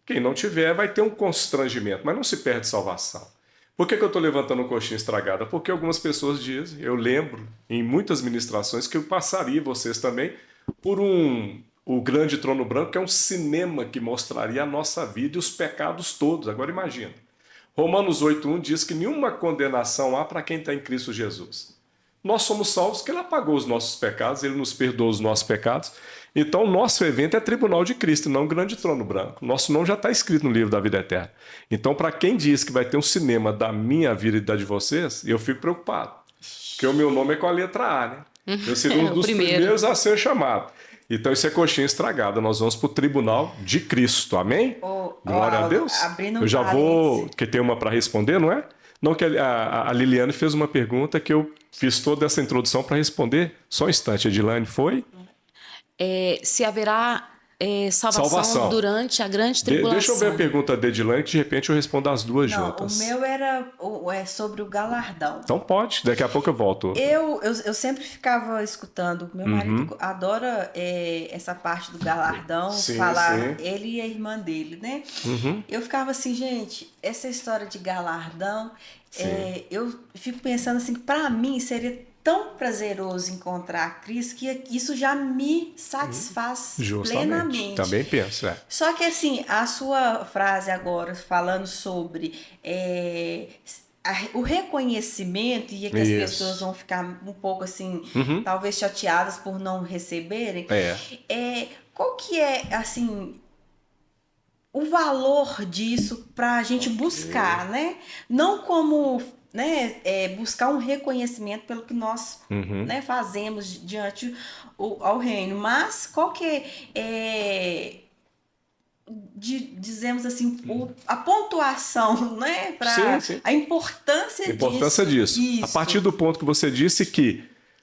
A: Quem não tiver vai ter um constrangimento, mas não se perde salvação. Por que eu estou levantando um coxinha estragada? Porque algumas pessoas dizem, eu lembro em muitas ministrações, que eu passaria, vocês também, por o grande trono branco, que é um cinema que mostraria a nossa vida e os pecados todos. Agora imagina. Romanos 8:1 diz que nenhuma condenação há para quem está em Cristo Jesus. Nós somos salvos porque ele apagou os nossos pecados, ele nos perdoou os nossos pecados. Então, o nosso evento é tribunal de Cristo, não grande trono branco. Nosso nome já está escrito no livro da vida eterna. Então, para quem diz que vai ter um cinema da minha vida e da de vocês, eu fico preocupado. Porque o meu nome é com a letra A, né? Eu seria um dos primeiros a ser chamado. Então, isso é coxinha estragada. Nós vamos para o tribunal de Cristo. Amém? Glória a Deus. Eu já vou... Que tem uma para responder, não é? Não, que a Liliane fez uma pergunta que eu fiz toda essa introdução para responder. Só um instante, Edilane, foi?
B: Se haverá salvação durante a grande tribulação.
A: Deixa eu ver a pergunta da Edilane, que de repente eu respondo as duas juntas.
C: O meu era sobre o galardão.
A: Então pode, daqui a pouco eu volto.
C: Eu sempre ficava escutando, meu marido adora essa parte do galardão, falar ele e a irmã dele, né? Eu ficava assim, gente, essa história de galardão, eu fico pensando assim, para mim seria tão prazeroso encontrar Cristo que isso já me satisfaz plenamente.
A: Também penso,
C: Só que assim, a sua frase agora falando sobre o reconhecimento e que as pessoas vão ficar um pouco assim, talvez chateadas por não receberem. Qual que é assim o valor disso para a gente buscar, né? Não como buscar um reconhecimento pelo que nós fazemos diante ao reino, mas qual que dizemos assim, a pontuação, né, para a importância disso.
A: A partir do ponto que você disse que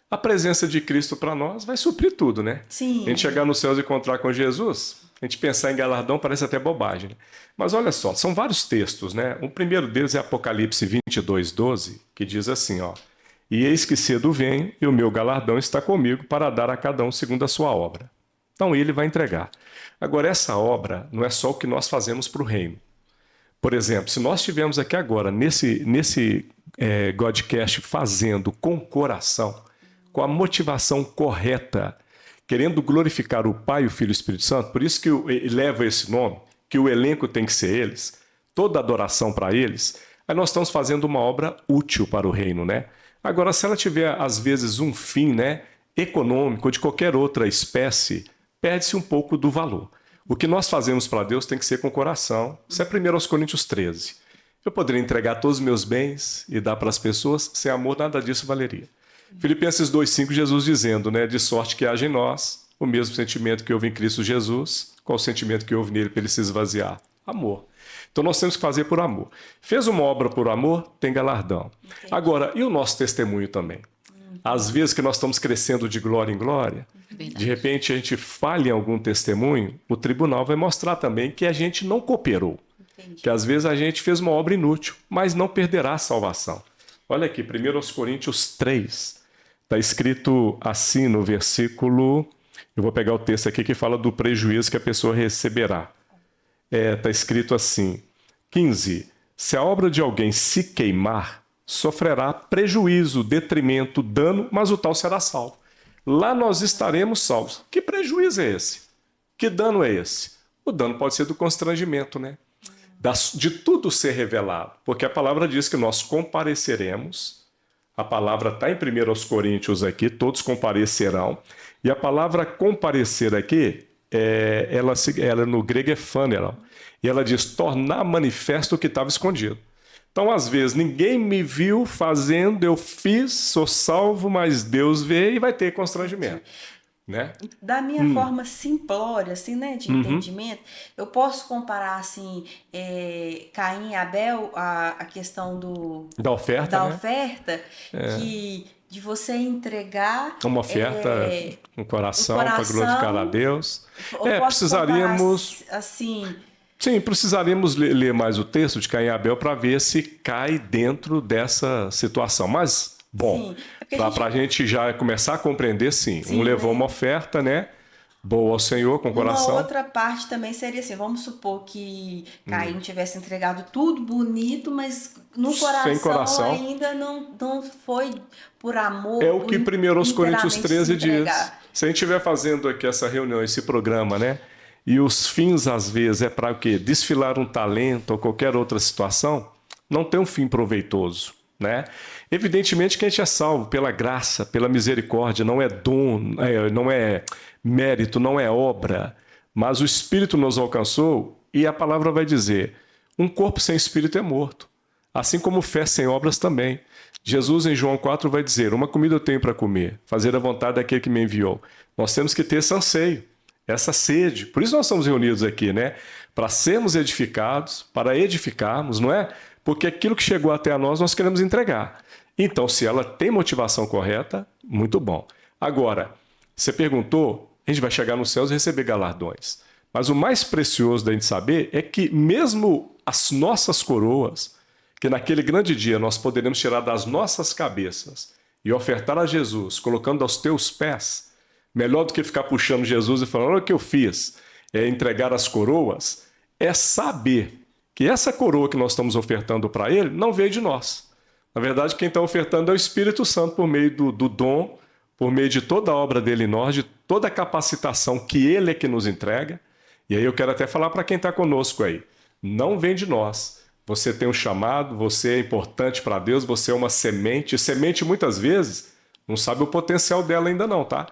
A: a presença de Cristo para nós vai suprir tudo, né?
C: Sim.
A: A gente chegar nos céus e encontrar com Jesus, a gente pensar em galardão parece até bobagem, né? Mas olha só, são vários textos, né? O primeiro deles é Apocalipse 22:12, que diz assim, ó: E eis que cedo venho, e o meu galardão está comigo para dar a cada um segundo a sua obra. Então ele vai entregar. Agora, essa obra não é só o que nós fazemos para o reino. Por exemplo, se nós estivermos aqui agora, nesse Godcast, fazendo com coração, com a motivação correta, querendo glorificar o Pai, o Filho e o Espírito Santo, por isso que leva esse nome, que o elenco tem que ser eles, toda adoração para eles, aí nós estamos fazendo uma obra útil para o reino, né? Agora, se ela tiver, às vezes, um fim, né, econômico ou de qualquer outra espécie, perde-se um pouco do valor. O que nós fazemos para Deus tem que ser com o coração. Isso é 1 Coríntios 13. Eu poderia entregar todos os meus bens e dar para as pessoas, sem amor nada disso valeria. Filipenses 2,5, Jesus dizendo, né, de sorte que haja em nós o mesmo sentimento que houve em Cristo Jesus. Qual o sentimento que houve nele para ele se esvaziar? Amor. Então nós temos que fazer por amor. Fez uma obra por amor, tem galardão. Entendi. Agora, e o nosso testemunho também? Às vezes que nós estamos crescendo de glória em glória, de repente a gente falha em algum testemunho, o tribunal vai mostrar também que a gente não cooperou. Entendi. Que às vezes a gente fez uma obra inútil, mas não perderá a salvação. Olha aqui, 1 Coríntios 3, está escrito assim no versículo... Eu vou pegar o texto aqui que fala do prejuízo que a pessoa receberá. Está escrito assim, 15. Se a obra de alguém se queimar, sofrerá prejuízo, detrimento, dano, mas o tal será salvo. Lá nós estaremos salvos. Que prejuízo é esse? Que dano é esse? O dano pode ser do constrangimento, né? De tudo ser revelado. Porque a palavra diz que nós compareceremos. A palavra está em 1 Coríntios aqui, todos comparecerão. E a palavra comparecer aqui, ela no grego é phaneron. E ela diz tornar manifesto o que estava escondido. Então, às vezes, ninguém me viu fazendo, eu fiz, sou salvo, mas Deus vê e vai ter constrangimento. Né?
C: Da minha forma simplória, assim, né, de entendimento, eu posso comparar, assim, Caim e Abel, a questão da oferta, que de você entregar
A: uma oferta, um coração para glorificar a Deus. Precisaríamos
C: assim.
A: Sim, precisaríamos ler mais o texto de Caim e Abel para ver se cai dentro dessa situação. Mas, bom, para a gente já começar a compreender, sim. Um levou uma oferta, né? Boa ao Senhor, com o coração.
C: Uma outra parte também seria assim, vamos supor que Caim tivesse entregado tudo bonito, mas no coração ainda não foi por amor.
A: É o que 1 Coríntios 13 diz. Se a gente estiver fazendo aqui essa reunião, esse programa, né? E os fins, às vezes, é para o quê? Desfilar um talento ou qualquer outra situação, não tem um fim proveitoso, né? Evidentemente que a gente é salvo pela graça, pela misericórdia, não é dom, não é mérito, não é obra, mas o Espírito nos alcançou e a palavra vai dizer, um corpo sem Espírito é morto. Assim como fé sem obras também. Jesus, em João 4, vai dizer: uma comida eu tenho para comer, fazer a vontade daquele que me enviou. Nós temos que ter esse anseio, essa sede. Por isso nós estamos reunidos aqui, né? Para sermos edificados, para edificarmos, não é? Porque aquilo que chegou até nós, nós queremos entregar. Então, se ela tem motivação correta, muito bom. Agora, você perguntou, a gente vai chegar nos céus e receber galardões. Mas o mais precioso da gente saber é que mesmo as nossas coroas, que naquele grande dia nós poderemos tirar das nossas cabeças e ofertar a Jesus, colocando aos teus pés, melhor do que ficar puxando Jesus e falando: olha o que eu fiz, é entregar as coroas, é saber que essa coroa que nós estamos ofertando para ele não veio de nós. Na verdade, quem está ofertando é o Espírito Santo por meio do dom, por meio de toda a obra dele em nós, de toda a capacitação que ele é que nos entrega. E aí eu quero até falar para quem está conosco aí: não vem de nós. Você tem um chamado, você é importante para Deus, você é uma semente. Semente, muitas vezes, não sabe o potencial dela ainda não, tá?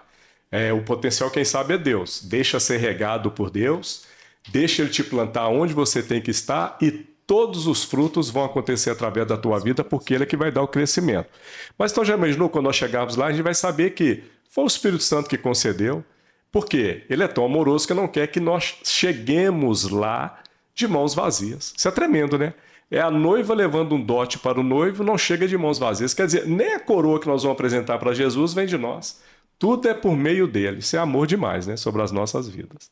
A: O potencial, quem sabe, é Deus. Deixa ser regado por Deus, deixa ele te plantar onde você tem que estar e todos os frutos vão acontecer através da tua vida, porque ele é que vai dar o crescimento. Mas então já imaginou, quando nós chegarmos lá, a gente vai saber que foi o Espírito Santo que concedeu. Por quê? Ele é tão amoroso que não quer que nós cheguemos lá de mãos vazias. Isso é tremendo, né? É a noiva levando um dote para o noivo, não chega de mãos vazias. Quer dizer, nem a coroa que nós vamos apresentar para Jesus vem de nós. Tudo é por meio dele. Isso é amor demais, né? Sobre as nossas vidas.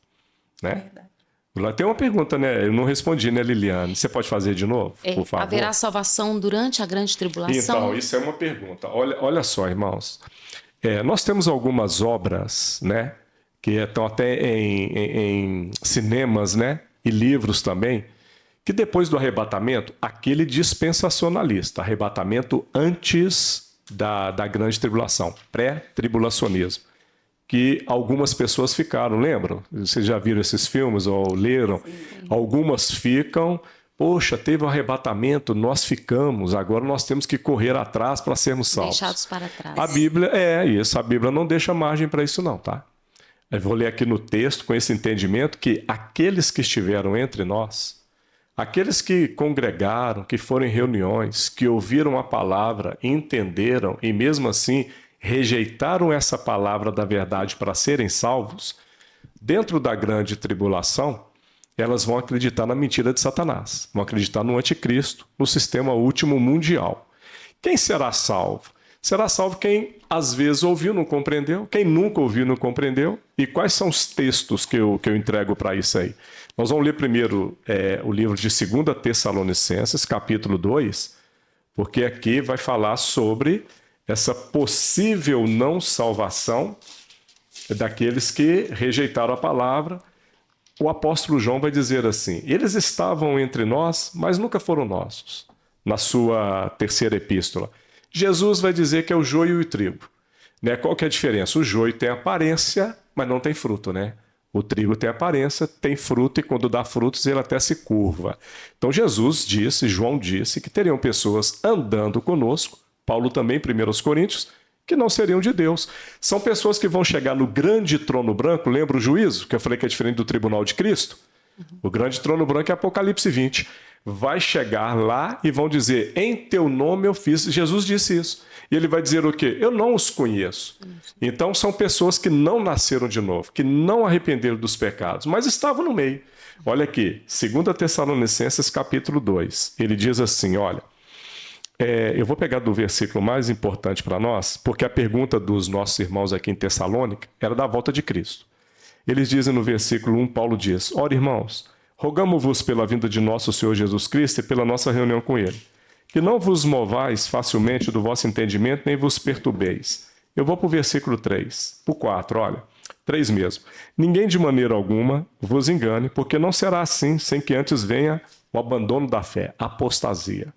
A: Né?
C: Verdade.
A: Lá tem uma pergunta, né? Eu não respondi, né, Liliane? Você pode fazer de novo, por favor?
B: Haverá salvação durante a grande tribulação?
A: Então, isso é uma pergunta. Olha só, irmãos. Nós temos algumas obras, né? Que estão até em cinemas, né? E livros também, que depois do arrebatamento, aquele dispensacionalista, arrebatamento antes da grande tribulação, pré-tribulacionismo, que algumas pessoas ficaram, lembram? Vocês já viram esses filmes ou leram? Sim. Algumas ficam, poxa, teve um arrebatamento, nós ficamos, agora nós temos que correr atrás para sermos salvos.
B: Deixados para trás.
A: A Bíblia, a Bíblia não deixa margem para isso não, tá? Eu vou ler aqui no texto com esse entendimento que aqueles que estiveram entre nós, aqueles que congregaram, que foram em reuniões, que ouviram a palavra, entenderam e mesmo assim rejeitaram essa palavra da verdade para serem salvos, dentro da grande tribulação, elas vão acreditar na mentira de Satanás, vão acreditar no anticristo, no sistema último mundial. Quem será salvo? Será salvo quem às vezes ouviu, não compreendeu, quem nunca ouviu, não compreendeu. E quais são os textos que eu entrego para isso aí? Nós vamos ler primeiro o livro de 2 Tessalonicenses, capítulo 2, porque aqui vai falar sobre essa possível não salvação daqueles que rejeitaram a palavra. O apóstolo João vai dizer assim: eles estavam entre nós, mas nunca foram nossos, na sua terceira epístola. Jesus vai dizer que é o joio e o trigo. Né? Qual que é a diferença? O joio tem aparência, mas não tem fruto, né? O trigo tem aparência, tem fruto, e quando dá frutos ele até se curva. Então Jesus disse, João disse, que teriam pessoas andando conosco, Paulo também, 1 Coríntios, que não seriam de Deus. São pessoas que vão chegar no grande trono branco, lembra o juízo, que eu falei que é diferente do tribunal de Cristo? O grande trono branco é Apocalipse 20. Vai chegar lá e vão dizer: em teu nome eu fiz. Jesus disse isso. E ele vai dizer o quê? Eu não os conheço. Então são pessoas que não nasceram de novo, que não arrependeram dos pecados, mas estavam no meio. Olha aqui, 2 Tessalonicenses capítulo 2. Ele diz assim, olha, eu vou pegar do versículo mais importante para nós, porque a pergunta dos nossos irmãos aqui em Tessalônica era da volta de Cristo. Eles dizem no versículo 1, Paulo diz: ora, irmãos, rogamo-vos pela vinda de nosso Senhor Jesus Cristo e pela nossa reunião com Ele, que não vos movais facilmente do vosso entendimento, nem vos perturbeis. Eu vou para o versículo 3, para o 4, olha, 3 mesmo. Ninguém de maneira alguma vos engane, porque não será assim, sem que antes venha o abandono da fé, a apostasia,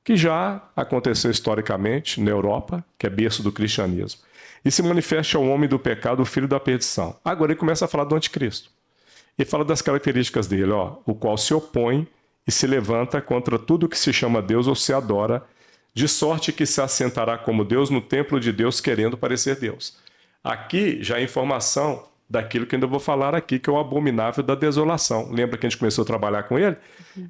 A: que já aconteceu historicamente na Europa, que é berço do cristianismo, e se manifesta ao homem do pecado, o filho da perdição. Agora ele começa a falar do anticristo. E fala das características dele, o qual se opõe e se levanta contra tudo que se chama Deus ou se adora, de sorte que se assentará como Deus no templo de Deus, querendo parecer Deus. Aqui já é informação daquilo que ainda vou falar aqui, que é o abominável da desolação. Lembra que a gente começou a trabalhar com ele?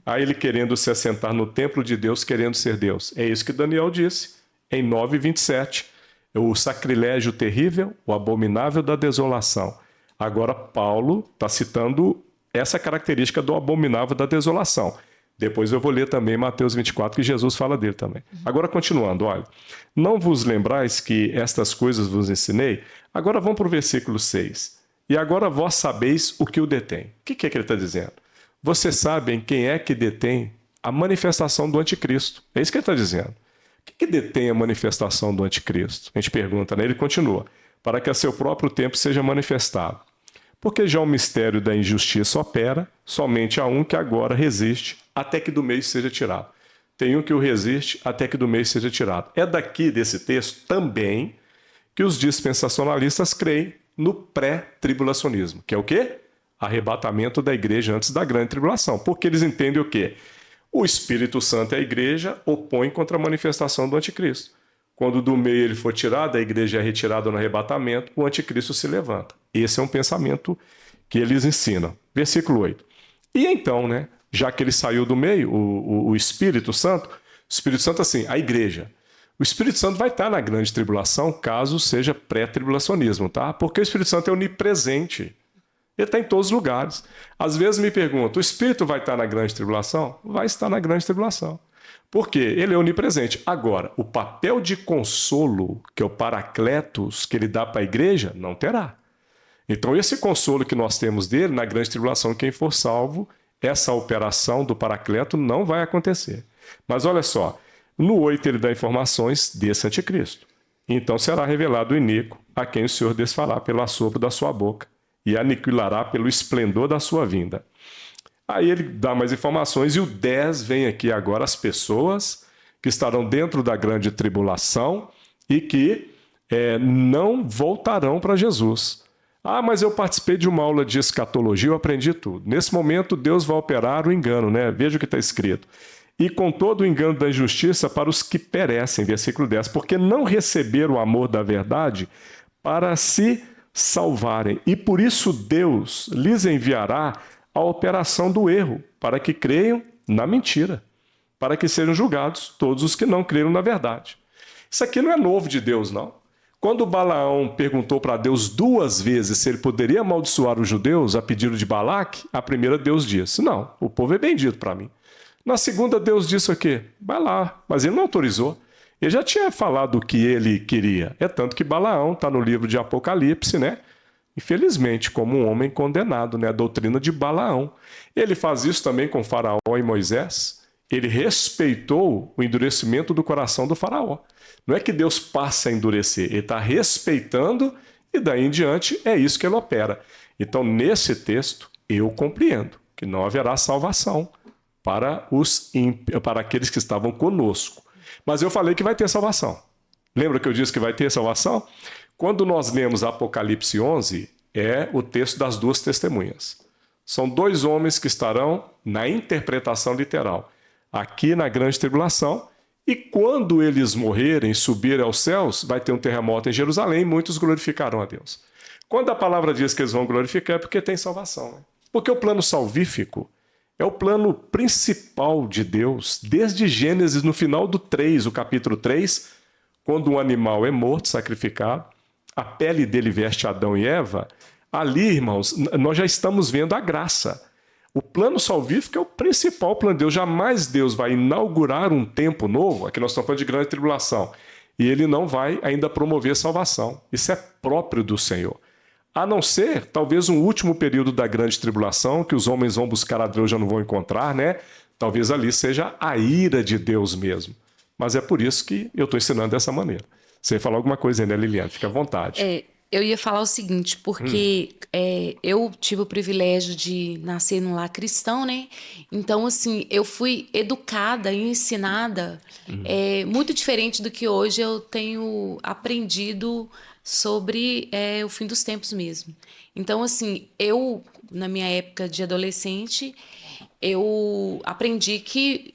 A: Aí ele querendo se assentar no templo de Deus, querendo ser Deus. É isso que Daniel disse em 9:27. O sacrilégio terrível, o abominável da desolação. Agora Paulo está citando essa característica do abominável da desolação. Depois eu vou ler também Mateus 24, que Jesus fala dele também. Agora, continuando, olha. Não vos lembrais que estas coisas vos ensinei? Agora vamos para o versículo 6. E agora vós sabeis o que o detém. O que é que ele está dizendo? Vocês sabem quem é que detém a manifestação do anticristo. É isso que ele está dizendo. O que detém a manifestação do anticristo? A gente pergunta, né? Ele continua. Para que a seu próprio tempo seja manifestado. Porque já o mistério da injustiça opera, somente há um que agora resiste, até que do meio seja tirado. Tem um que o resiste, até que do meio seja tirado. É daqui desse texto também que os dispensacionalistas creem no pré-tribulacionismo, que é o quê? Arrebatamento da igreja antes da grande tribulação. Porque eles entendem o quê? O Espírito Santo e a igreja opõem contra a manifestação do anticristo. Quando do meio ele for tirado, a igreja é retirada no arrebatamento, o anticristo se levanta. Esse é um pensamento que eles ensinam. Versículo 8. E então, né, já que ele saiu do meio, o Espírito Santo, assim, a igreja. O Espírito Santo vai estar na grande tribulação, caso seja pré-tribulacionismo, tá? Porque o Espírito Santo é onipresente. Ele está em todos os lugares. Às vezes me perguntam, o Espírito vai estar na grande tribulação? Vai estar na grande tribulação. Por quê? Ele é onipresente. Agora, o papel de consolo, que é o Paracletos, que ele dá para a igreja, não terá. Então, esse consolo que nós temos dele, na grande tribulação, quem for salvo, essa operação do Paracleto não vai acontecer. Mas olha só, no 8 ele dá informações desse anticristo. Então será revelado o iníquo, a quem o Senhor desfará pelo assopro da sua boca e aniquilará pelo esplendor da sua vinda. Aí ele dá mais informações e o 10 vem aqui agora as pessoas que estarão dentro da grande tribulação e que não voltarão para Jesus. Ah, mas eu participei de uma aula de escatologia, eu aprendi tudo. Nesse momento, Deus vai operar o engano, né? Veja o que está escrito. E com todo o engano da injustiça para os que perecem, versículo 10, porque não receberam o amor da verdade para se salvarem. E por isso Deus lhes enviará a operação do erro, para que creiam na mentira, para que sejam julgados todos os que não creram na verdade. Isso aqui não é novo de Deus, não. Quando Balaão perguntou para Deus 2 vezes se ele poderia amaldiçoar os judeus a pedido de Balaque, a primeira Deus disse, não, o povo é bendito para mim. Na segunda Deus disse o quê? Vai lá, mas ele não autorizou. Ele já tinha falado o que ele queria. É tanto que Balaão está no livro de Apocalipse, né? Infelizmente, como um homem condenado, né? A doutrina de Balaão. Ele faz isso também com Faraó e Moisés. Ele respeitou o endurecimento do coração do Faraó. Não é que Deus passa a endurecer, ele está respeitando e daí em diante é isso que ele opera. Então, nesse texto, eu compreendo que não haverá salvação para aqueles que estavam conosco. Mas eu falei que vai ter salvação. Lembra que eu disse que vai ter salvação? Quando nós lemos Apocalipse 11, é o texto das 2 testemunhas. São 2 homens que estarão na interpretação literal, aqui na grande tribulação, e quando eles morrerem e subirem aos céus, vai ter um terremoto em Jerusalém e muitos glorificarão a Deus. Quando a palavra diz que eles vão glorificar, é porque tem salvação. Né? Porque o plano salvífico é o plano principal de Deus, desde Gênesis, no final do 3, o capítulo 3, quando um animal é morto, sacrificado, a pele dele veste Adão e Eva, ali, irmãos, nós já estamos vendo a graça. O plano salvífico é o principal plano de Deus. Jamais Deus vai inaugurar um tempo novo, aqui nós estamos falando de grande tribulação, e ele não vai ainda promover salvação. Isso é próprio do Senhor. A não ser, talvez, um último período da grande tribulação, que os homens vão buscar a Deus e já não vão encontrar, né? Talvez ali seja a ira de Deus mesmo. Mas é por isso que eu estou ensinando dessa maneira. Você ia falar alguma coisa aí, né, Liliane? Fica à vontade.
B: Eu ia falar o seguinte, porque eu tive o privilégio de nascer num lar cristão, né? Então, assim, eu fui educada e ensinada muito diferente do que hoje eu tenho aprendido sobre o fim dos tempos mesmo. Então, assim, eu, na minha época de adolescente, eu aprendi que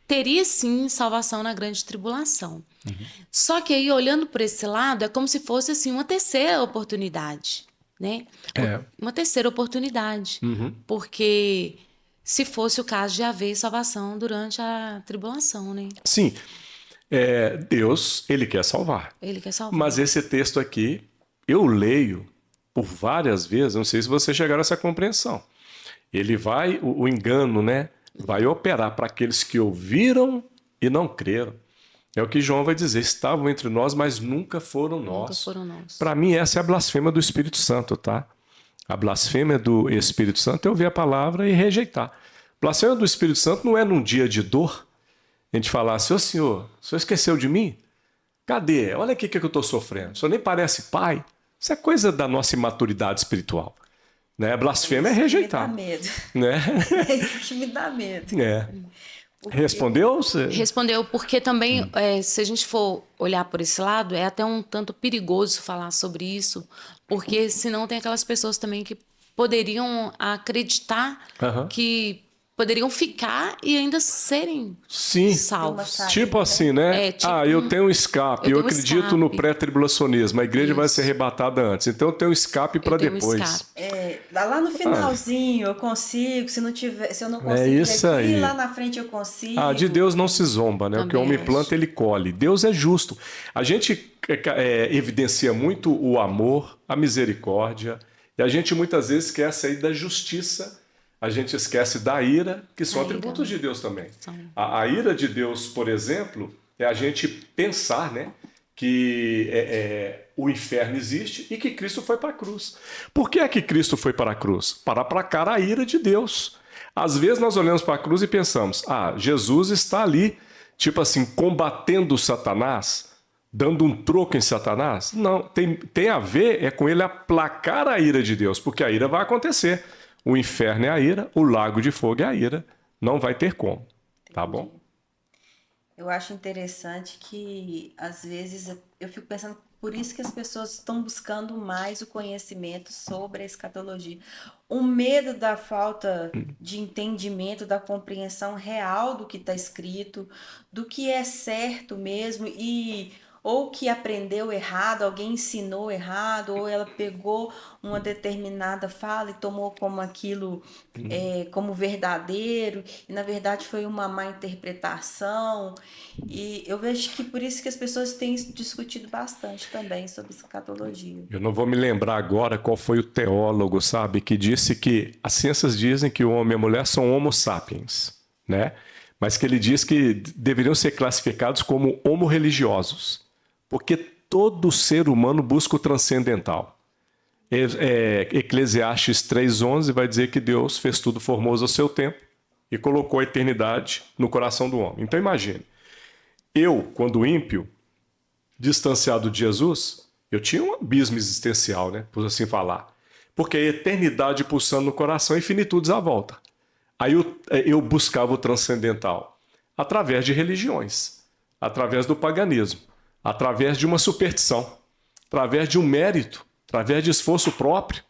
B: teria, sim, salvação na grande tribulação. Só que aí, olhando por esse lado, é como se fosse assim, uma terceira oportunidade. né?
A: É.
B: Uma terceira oportunidade. Porque se fosse o caso de haver salvação durante a tribulação, né?
A: Sim, Deus, ele quer salvar.
B: Ele quer salvar.
A: Mas esse texto aqui, eu leio por várias vezes, não sei se vocês chegaram a essa compreensão. Ele vai, o engano, né? Vai operar para aqueles que ouviram e não creram. É o que João vai dizer, estavam entre nós, mas nunca foram nós. Para mim, essa é a blasfêmia do Espírito Santo, tá? A blasfêmia do Espírito Santo é ouvir a palavra e rejeitar. Blasfêmia do Espírito Santo não é num dia de dor, a gente falar assim, ô senhor, o senhor esqueceu de mim? Cadê? Olha aqui que eu estou sofrendo. O senhor nem parece pai. Isso é coisa da nossa imaturidade espiritual. Né? Blasfêmia é rejeitar.
C: Me dá medo.
A: Né?
C: É isso que me dá medo. Porque...
A: Respondeu?
B: Respondeu, porque também, se a gente for olhar por esse lado, é até um tanto perigoso falar sobre isso, porque senão tem aquelas pessoas também que poderiam acreditar que poderiam ficar e ainda serem salvos.
A: Tipo assim, né? Tipo, eu tenho um escape, eu acredito no pré-tribulacionismo, a igreja vai ser arrebatada antes, então eu tenho um escape para depois.
C: Lá no finalzinho eu consigo, se eu não conseguir
A: isso
C: aqui,
A: aí.
C: lá na frente eu consigo.
A: De Deus não se zomba, né? O que o homem planta, ele colhe. Deus é justo. A gente evidencia muito o amor, a misericórdia, e a gente muitas vezes esquece aí da justiça. A gente esquece da ira, que são atributos de Deus também. A ira de Deus, por exemplo, é a gente pensar, né, que o inferno existe e que Cristo foi para a cruz. Por que é que Cristo foi para a cruz? Para aplacar a ira de Deus. Às vezes nós olhamos para a cruz e pensamos, Jesus está ali, tipo assim, combatendo Satanás, dando um troco em Satanás. Não, tem a ver com ele aplacar a ira de Deus, porque a ira vai acontecer. O inferno é a ira, o lago de fogo é a ira. Não vai ter como, tá bom?
C: Eu acho interessante que, às vezes, eu fico pensando, por isso que as pessoas estão buscando mais o conhecimento sobre a escatologia. O medo da falta de entendimento, da compreensão real do que está escrito, do que é certo mesmo, ou que aprendeu errado, alguém ensinou errado, ou ela pegou uma determinada fala e tomou como aquilo como verdadeiro, e na verdade foi uma má interpretação. E eu vejo que por isso que as pessoas têm discutido bastante também sobre escatologia.
A: Eu não vou me lembrar agora qual foi o teólogo, sabe, que disse que as ciências dizem que o homem e a mulher são homo sapiens, né? Mas que ele diz que deveriam ser classificados como homo-religiosos. Porque todo ser humano busca o transcendental. Eclesiastes 3:11 vai dizer que Deus fez tudo formoso ao seu tempo e colocou a eternidade no coração do homem. Então imagine, eu, quando ímpio, distanciado de Jesus, eu tinha um abismo existencial, né, por assim falar. Porque a eternidade pulsando no coração e finitudes à volta. Aí eu buscava o transcendental através de religiões, através do paganismo, através de uma superstição, através de um mérito, através de esforço próprio.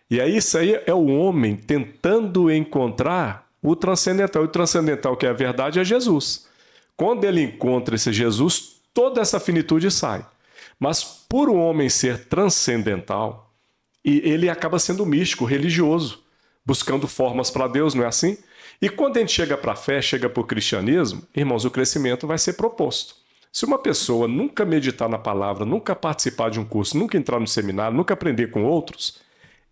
A: E aí isso aí é o homem tentando encontrar o transcendental. O transcendental, que é a verdade, é Jesus. Quando ele encontra esse Jesus, toda essa finitude sai. Mas por o homem ser transcendental, ele acaba sendo místico, religioso, buscando formas para Deus, não é assim? E quando a gente chega para a fé, chega para o cristianismo, irmãos, o crescimento vai ser proposto. Se uma pessoa nunca meditar na palavra, nunca participar de um curso, nunca entrar no seminário, nunca aprender com outros,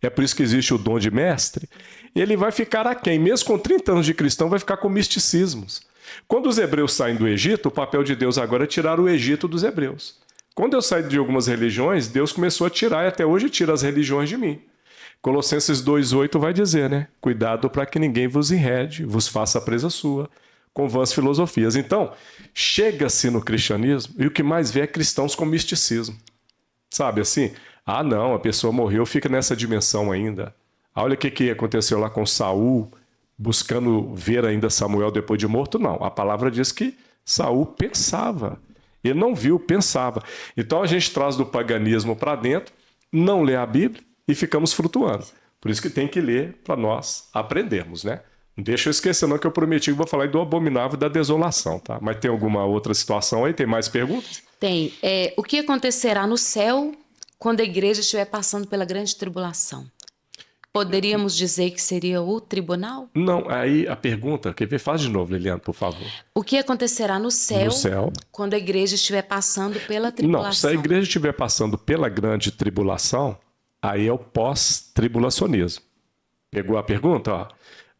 A: é por isso que existe o dom de mestre, ele vai ficar aquém. Mesmo com 30 anos de cristão, vai ficar com misticismos. Quando os hebreus saem do Egito, o papel de Deus agora é tirar o Egito dos hebreus. Quando eu saí de algumas religiões, Deus começou a tirar, e até hoje tira as religiões de mim. Colossenses 2:8 vai dizer, né? Cuidado para que ninguém vos enrede, vos faça presa sua, com vãs filosofias. Então, chega-se no cristianismo e o que mais vê é cristãos com misticismo. Sabe assim? Não, a pessoa morreu, fica nessa dimensão ainda. Olha o que aconteceu lá com Saul, buscando ver ainda Samuel depois de morto. Não, a palavra diz que Saul pensava. Ele não viu, pensava. Então a gente traz do paganismo para dentro, não lê a Bíblia e ficamos flutuando. Por isso que tem que ler para nós aprendermos, né? Não deixa eu esquecer não que eu prometi que vou falar do abominável e da desolação, tá? Mas tem alguma outra situação aí? Tem mais perguntas?
B: Tem. O que acontecerá no céu quando a igreja estiver passando pela grande tribulação? Poderíamos dizer que seria o tribunal?
A: Não, aí a pergunta, quer ver? Faz de novo, Liliana, por favor.
B: O que acontecerá no céu, quando a igreja estiver passando pela tribulação?
A: Não, se a igreja estiver passando pela grande tribulação, aí é o pós-tribulacionismo. Pegou a pergunta? Ó.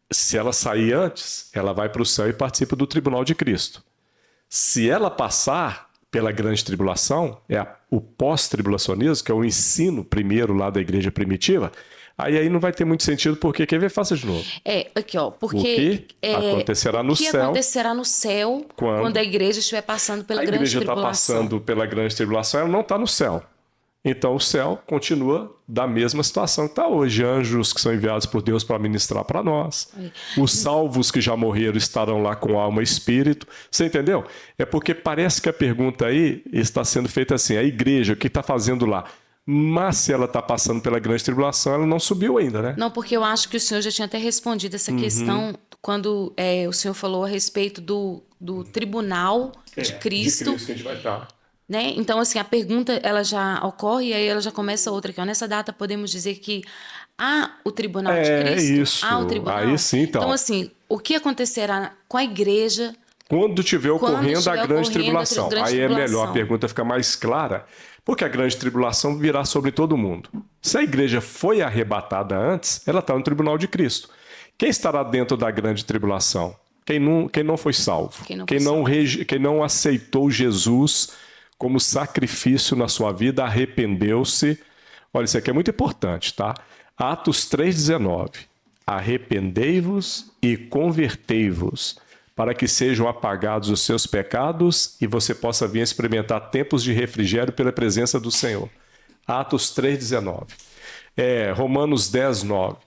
A: Se ela sair antes, ela vai para o céu e participa do tribunal de Cristo. Se ela passar pela grande tribulação, o pós-tribulacionismo, que é o ensino primeiro lá da igreja primitiva, aí não vai ter muito sentido, porque quer ver? Faça de novo.
B: Aqui, ó, porque
A: o que acontecerá no céu?
B: O que acontecerá no céu quando a igreja estiver passando pela grande tribulação?
A: A igreja está passando pela grande tribulação, ela não está no céu. Então o céu continua da mesma situação que está hoje. Anjos que são enviados por Deus para ministrar para nós. Os salvos que já morreram estarão lá com alma e espírito. Você entendeu? É porque parece que a pergunta aí está sendo feita assim. A igreja, o que está fazendo lá? Mas se ela está passando pela grande tribulação, ela não subiu ainda, né?
B: Não, porque eu acho que o senhor já tinha até respondido essa questão quando o senhor falou a respeito do tribunal de Cristo.
A: De Cristo que a gente vai estar.
B: Né? Então, assim, a pergunta ela já ocorre e aí ela já começa outra. Que, ó, nessa data podemos dizer que há o tribunal de Cristo?
A: Isso.
B: Há o tribunal?
A: Aí sim, então.
B: Então, assim, o que acontecerá com a igreja
A: quando estiver ocorrendo a grande tribulação? Aí é melhor, a pergunta fica mais clara, porque a grande tribulação virá sobre todo mundo. Se a igreja foi arrebatada antes, ela está no tribunal de Cristo. Quem estará dentro da grande tribulação? Quem não foi salvo. Quem não aceitou Jesus como sacrifício na sua vida, arrependeu-se. Olha, isso aqui é muito importante, tá? Atos 3,19. Arrependei-vos e convertei-vos, para que sejam apagados os seus pecados e você possa vir experimentar tempos de refrigério pela presença do Senhor. Atos 3,19. Romanos 10,9.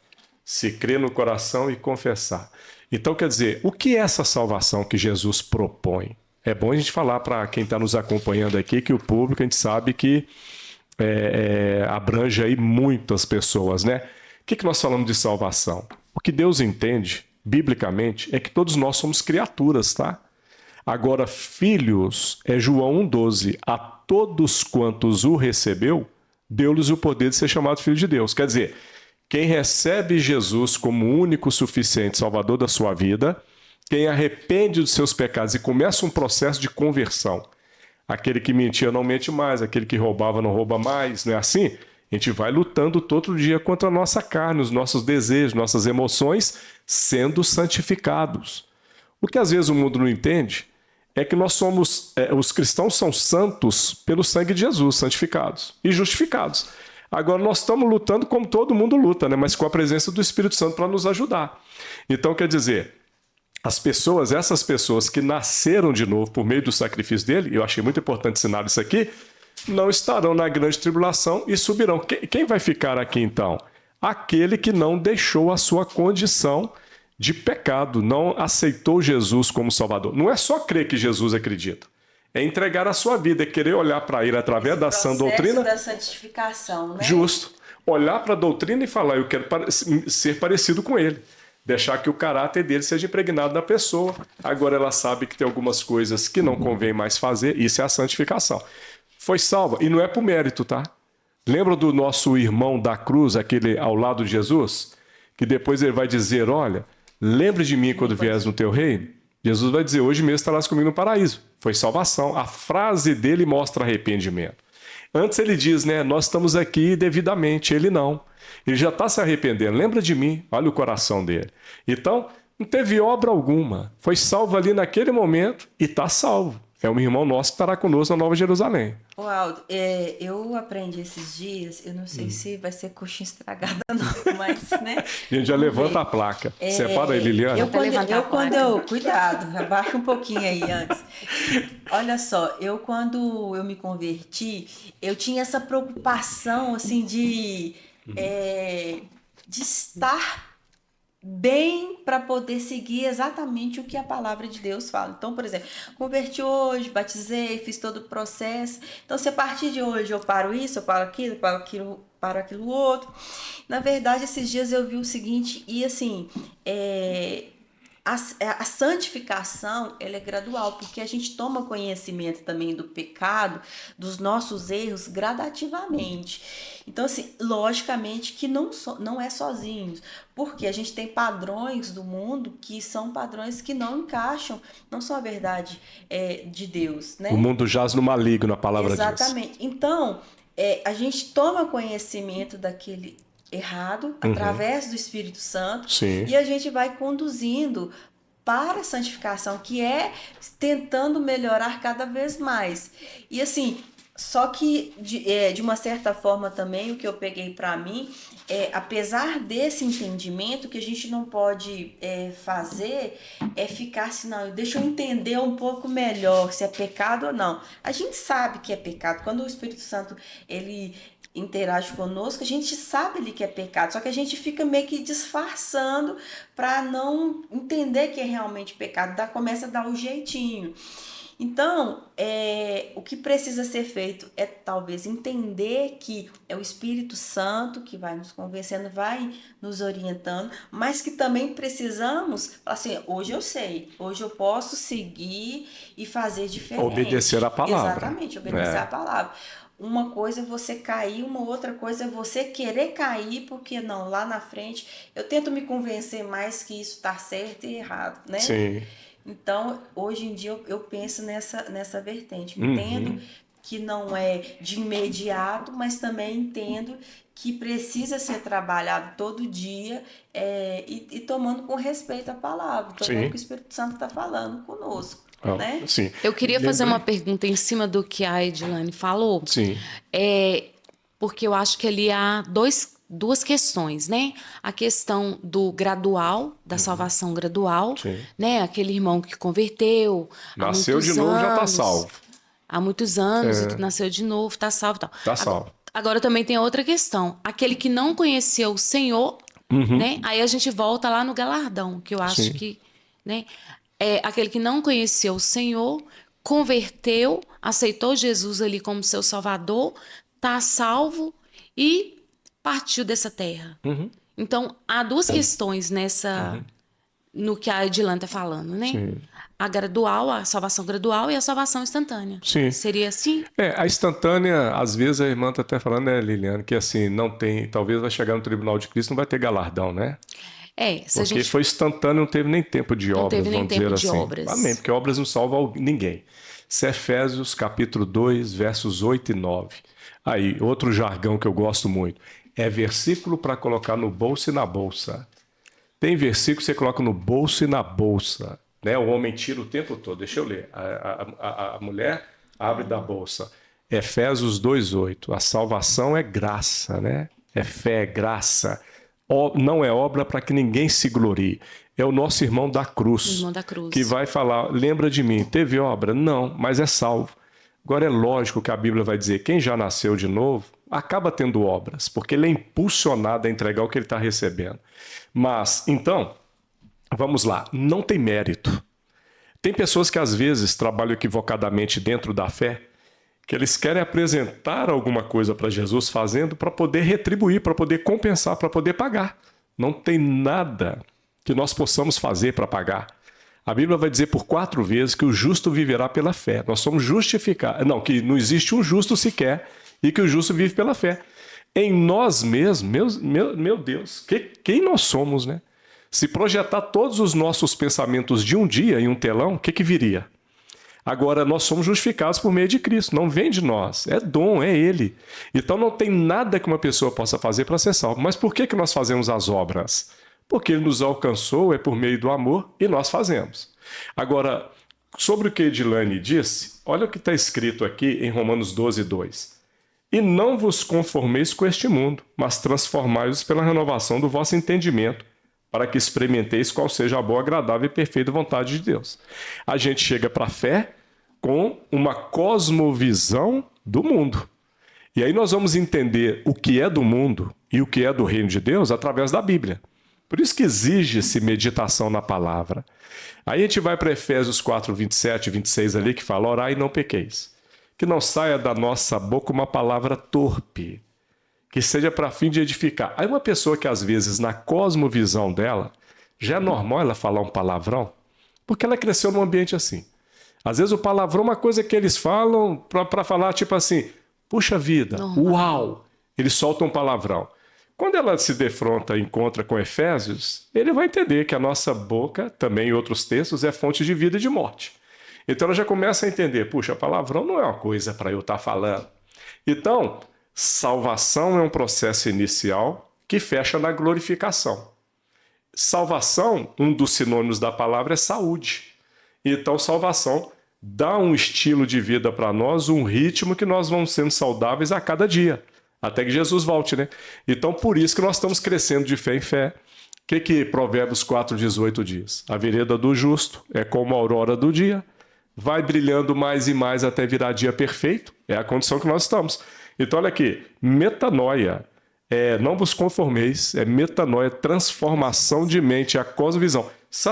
A: Se crer no coração e confessar. Então, quer dizer, o que é essa salvação que Jesus propõe? É bom a gente falar para quem está nos acompanhando aqui, que o público, a gente sabe que abrange aí muitas pessoas, né? O que nós falamos de salvação? O que Deus entende, biblicamente, é que todos nós somos criaturas, tá? Agora, filhos, João 1,12. A todos quantos o recebeu, deu-lhes o poder de ser chamado filho de Deus. Quer dizer, quem recebe Jesus como único, suficiente Salvador da sua vida, quem arrepende dos seus pecados e começa um processo de conversão. Aquele que mentia não mente mais, aquele que roubava não rouba mais, não é assim? A gente vai lutando todo dia contra a nossa carne, os nossos desejos, nossas emoções, sendo santificados. O que às vezes o mundo não entende é que nós somos, os cristãos são santos pelo sangue de Jesus, santificados e justificados. Agora nós estamos lutando como todo mundo luta, né? Mas com a presença do Espírito Santo para nos ajudar. Então quer dizer, essas pessoas que nasceram de novo por meio do sacrifício dele, eu achei muito importante ensinar isso aqui, não estarão na grande tribulação e subirão. Quem vai ficar aqui então? Aquele que não deixou a sua condição de pecado, não aceitou Jesus como Salvador. Não é só crer que Jesus acredita, é entregar a sua vida, é querer olhar para ele através da sã doutrina.
C: Da santificação, né?
A: Justo. Olhar para a doutrina e falar, eu quero ser parecido com ele. Deixar que o caráter dele seja impregnado na pessoa. Agora ela sabe que tem algumas coisas que não convém mais fazer. Isso é a santificação. Foi salva. E não é por mérito, tá? Lembra do nosso irmão da cruz, aquele ao lado de Jesus? Que depois ele vai dizer, olha, lembre de mim quando vieres no teu reino. Jesus vai dizer, hoje mesmo estarás comigo no paraíso. Foi salvação. A frase dele mostra arrependimento. Antes ele diz, né, nós estamos aqui devidamente. Ele não. Ele já está se arrependendo. Lembra de mim. Olha o coração dele. Então, não teve obra alguma. Foi salvo ali naquele momento e está salvo. É um irmão nosso que estará conosco na Nova Jerusalém.
C: Aldo, eu aprendi esses dias, eu não sei se vai ser coxinha estragada não, mas, né?
A: A gente já levanta a placa. Separa aí, Liliana.
C: Cuidado, abaixa um pouquinho aí antes. Olha só, quando eu me converti, eu tinha essa preocupação, assim, de estar bem para poder seguir exatamente o que a palavra de Deus fala. Então, por exemplo, converti hoje, batizei, fiz todo o processo. Então, se a partir de hoje eu paro isso, eu paro aquilo outro. Na verdade, esses dias eu vi o seguinte, e assim, a santificação, ela é gradual, porque a gente toma conhecimento também do pecado, dos nossos erros, gradativamente. Então, assim, logicamente que não é sozinhos, porque a gente tem padrões do mundo que são padrões que não encaixam, não são a verdade de Deus, né?
A: O mundo jaz no maligno, a palavra diz.
C: Exatamente. Então, a gente toma conhecimento daquele errado através do Espírito Santo.
A: Sim.
C: E a gente vai conduzindo para a santificação, que é tentando melhorar cada vez mais. E assim, só que de uma certa forma também o que eu peguei para mim apesar desse entendimento, que a gente não pode fazer ficar assim, não, deixa eu entender um pouco melhor se é pecado ou não. A gente sabe que é pecado. Quando o Espírito Santo ele interage conosco, a gente sabe ali que é pecado, só que a gente fica meio que disfarçando para não entender que é realmente pecado, começa a dar um jeitinho. Então, o que precisa ser feito é talvez entender que é o Espírito Santo que vai nos convencendo, vai nos orientando, mas que também precisamos, assim, hoje eu sei, hoje eu posso seguir e fazer diferente.
A: Obedecer a palavra.
C: Exatamente, obedecer a palavra. Uma coisa é você cair, uma outra coisa é você querer cair, porque não, lá na frente eu tento me convencer mais que isso está certo e errado, né?
A: Sim.
C: Então, hoje em dia eu penso nessa vertente. Entendo que não é de imediato, mas também entendo que precisa ser trabalhado todo dia e tomando com respeito a palavra, tomando o que o Espírito Santo está falando conosco. Né?
A: Sim.
B: Eu queria fazer uma pergunta em cima do que a Edilane falou.
A: Sim.
B: Porque eu acho que ali há duas questões, né? A questão do gradual, da salvação gradual, né? Aquele irmão que converteu,
A: nasceu de novo, já está salvo.
B: Há muitos anos, e que nasceu de novo, está salvo.
A: Está salvo.
B: Agora também tem outra questão. Aquele que não conhecia o Senhor, né? Aí a gente volta lá no galardão, que eu acho que, né? Aquele que não conhecia o Senhor, converteu, aceitou Jesus ali como seu Salvador, está salvo e partiu dessa terra. Então, há duas questões no que a Edilane está falando, né?
A: Sim.
B: A gradual, a salvação gradual e a salvação instantânea.
A: Sim.
B: Seria assim?
A: A instantânea, às vezes a irmã está até falando, né, Liliane, que assim, não tem, talvez vai chegar no tribunal de Cristo, não vai ter galardão, né? Porque foi instantâneo, não teve nem tempo de obras,
B: não teve nem tempo de obras.
A: Amém, porque obras não salvam ninguém. Isso é Efésios capítulo 2, versos 8 e 9. Aí, outro jargão que eu gosto muito. É versículo para colocar no bolso e na bolsa. Tem versículo que você coloca no bolso e na bolsa. Né? O homem tira o tempo todo. Deixa eu ler. A mulher abre da bolsa. Efésios 2,8. A salvação é graça, né? É fé, é graça. Não é obra para que ninguém se glorie. É o nosso irmão da cruz.
B: Irmão da cruz.
A: Que vai falar, lembra de mim, teve obra? Não, mas é salvo. Agora é lógico que a Bíblia vai dizer, quem já nasceu de novo, acaba tendo obras, porque ele é impulsionado a entregar o que ele está recebendo. Mas, então, vamos lá, não tem mérito. Tem pessoas que às vezes trabalham equivocadamente dentro da fé, que eles querem apresentar alguma coisa para Jesus fazendo para poder retribuir, para poder compensar, para poder pagar. Não tem nada que nós possamos fazer para pagar. A Bíblia vai dizer por 4 vezes que o justo viverá pela fé. Nós somos justificados. Não, que não existe um justo sequer e que o justo vive pela fé. Em nós mesmos, meu Deus, quem nós somos, né? Se projetar todos os nossos pensamentos de um dia em um telão, o que viria? Agora, nós somos justificados por meio de Cristo, não vem de nós, é dom, é Ele. Então não tem nada que uma pessoa possa fazer para ser salvo. Mas por que nós fazemos as obras? Porque Ele nos alcançou, é por meio do amor, e nós fazemos. Agora, sobre o que Edilane disse, olha o que está escrito aqui em Romanos 12, 2. E não vos conformeis com este mundo, mas transformai-vos pela renovação do vosso entendimento, para que experimenteis qual seja a boa, agradável e perfeita vontade de Deus. A gente chega para a fé com uma cosmovisão do mundo. E aí nós vamos entender o que é do mundo e o que é do reino de Deus através da Bíblia. Por isso que exige-se meditação na palavra. Aí a gente vai para Efésios 4, 27 e 26 ali, que fala, orai e não pequeis. Que não saia da nossa boca uma palavra torpe, que seja para fim de edificar. Aí uma pessoa que às vezes na cosmovisão dela Já é normal ela falar um palavrão? Porque ela cresceu num ambiente assim. Às vezes o palavrão é uma coisa que eles falam para falar tipo assim, puxa vida,
B: Normal.
A: uau, eles soltam um palavrão. Quando ela se defronta e encontra com Efésios, ele vai entender que a nossa boca, também em outros textos, é fonte de vida e de morte. Então ela já começa a entender, puxa, palavrão não é uma coisa para eu estar falando. Então, salvação é um processo inicial que fecha na glorificação. Salvação, um dos sinônimos da palavra é saúde. Então, salvação dá um estilo de vida para nós, um ritmo que nós vamos sendo saudáveis a cada dia, até que Jesus volte, né? Então, por isso que nós estamos crescendo de fé em fé. O que Provérbios 4,18 diz? A vereda do justo é como a aurora do dia, vai brilhando mais e mais até virar dia perfeito. É a condição que nós estamos. Então, olha aqui, metanoia. Não vos conformeis, é metanoia, transformação de mente, a cosmovisão. Se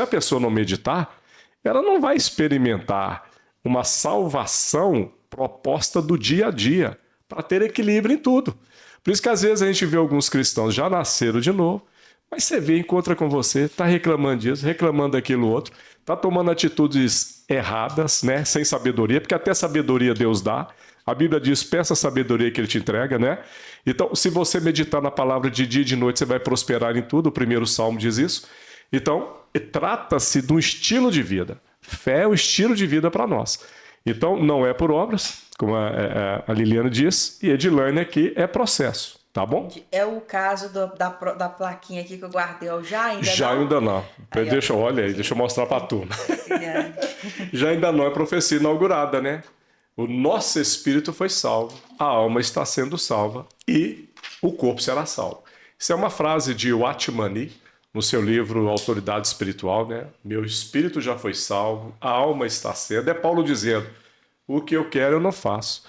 A: a pessoa não meditar, ela não vai experimentar uma salvação proposta do dia a dia, para ter equilíbrio em tudo. Por isso que às vezes a gente vê alguns cristãos já nasceram de novo, mas você vê, encontra com você, está reclamando disso, reclamando daquilo outro, está tomando atitudes erradas, né, sem sabedoria, porque até sabedoria Deus dá. A Bíblia diz, peça a sabedoria que Ele te entrega, né? Então, se você meditar na palavra de dia e de noite, você vai prosperar em tudo. O primeiro salmo diz isso. Então, trata-se de um estilo de vida. Fé é o estilo de vida para nós. Então, não é por obras, como a Liliane diz, e Edilane aqui é processo, tá bom?
C: É o caso da plaquinha aqui que eu guardei, já ainda
A: já
C: não?
A: ainda não.
C: Aí,
A: Olha aí, deixa eu mostrar para a turma.
C: É.
A: Já ainda não é profecia inaugurada, né? O nosso espírito foi salvo, a alma está sendo salva e o corpo será salvo. Isso é uma frase de Watchmani, no seu livro Autoridade Espiritual, né? Meu espírito já foi salvo, a alma está sendo. É Paulo dizendo, o que eu quero eu não faço.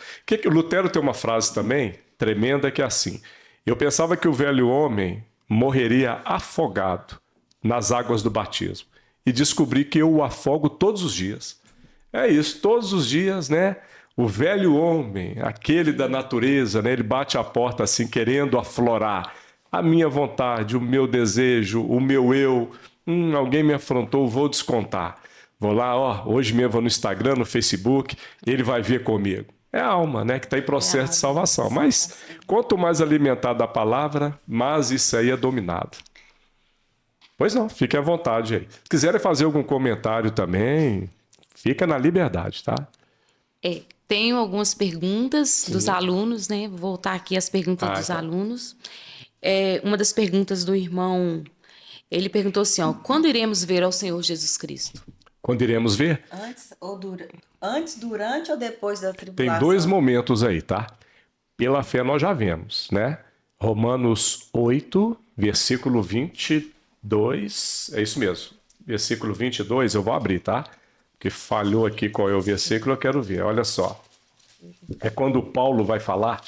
A: Lutero tem uma frase também tremenda que é assim, eu pensava que o velho homem morreria afogado nas águas do batismo e descobri que eu o afogo todos os dias. É isso, todos os dias, né? O velho homem, aquele da natureza, né? Ele bate a porta assim, querendo aflorar a minha vontade, o meu desejo, o meu eu. Alguém me afrontou, vou descontar. Vou lá, hoje mesmo vou no Instagram, no Facebook, ele vai ver comigo. É a alma, né? Que está em processo de salvação. Mas quanto mais alimentado da palavra, mais isso aí é dominado. Pois não, fique à vontade aí. Se quiserem fazer algum comentário também, fica na liberdade, tá?
B: Tenho algumas perguntas dos alunos, né? Vou voltar aqui às perguntas dos alunos. Uma das perguntas do irmão, ele perguntou assim, quando iremos ver ao Senhor Jesus Cristo?
A: Quando iremos ver?
C: Antes, durante ou depois da tribulação?
A: Tem 2 momentos aí, tá? Pela fé nós já vemos, né? Romanos 8, versículo 22, é isso mesmo. Versículo 22, eu vou abrir, tá? Que falhou aqui qual é o versículo, eu quero ver. Olha só. É quando Paulo vai falar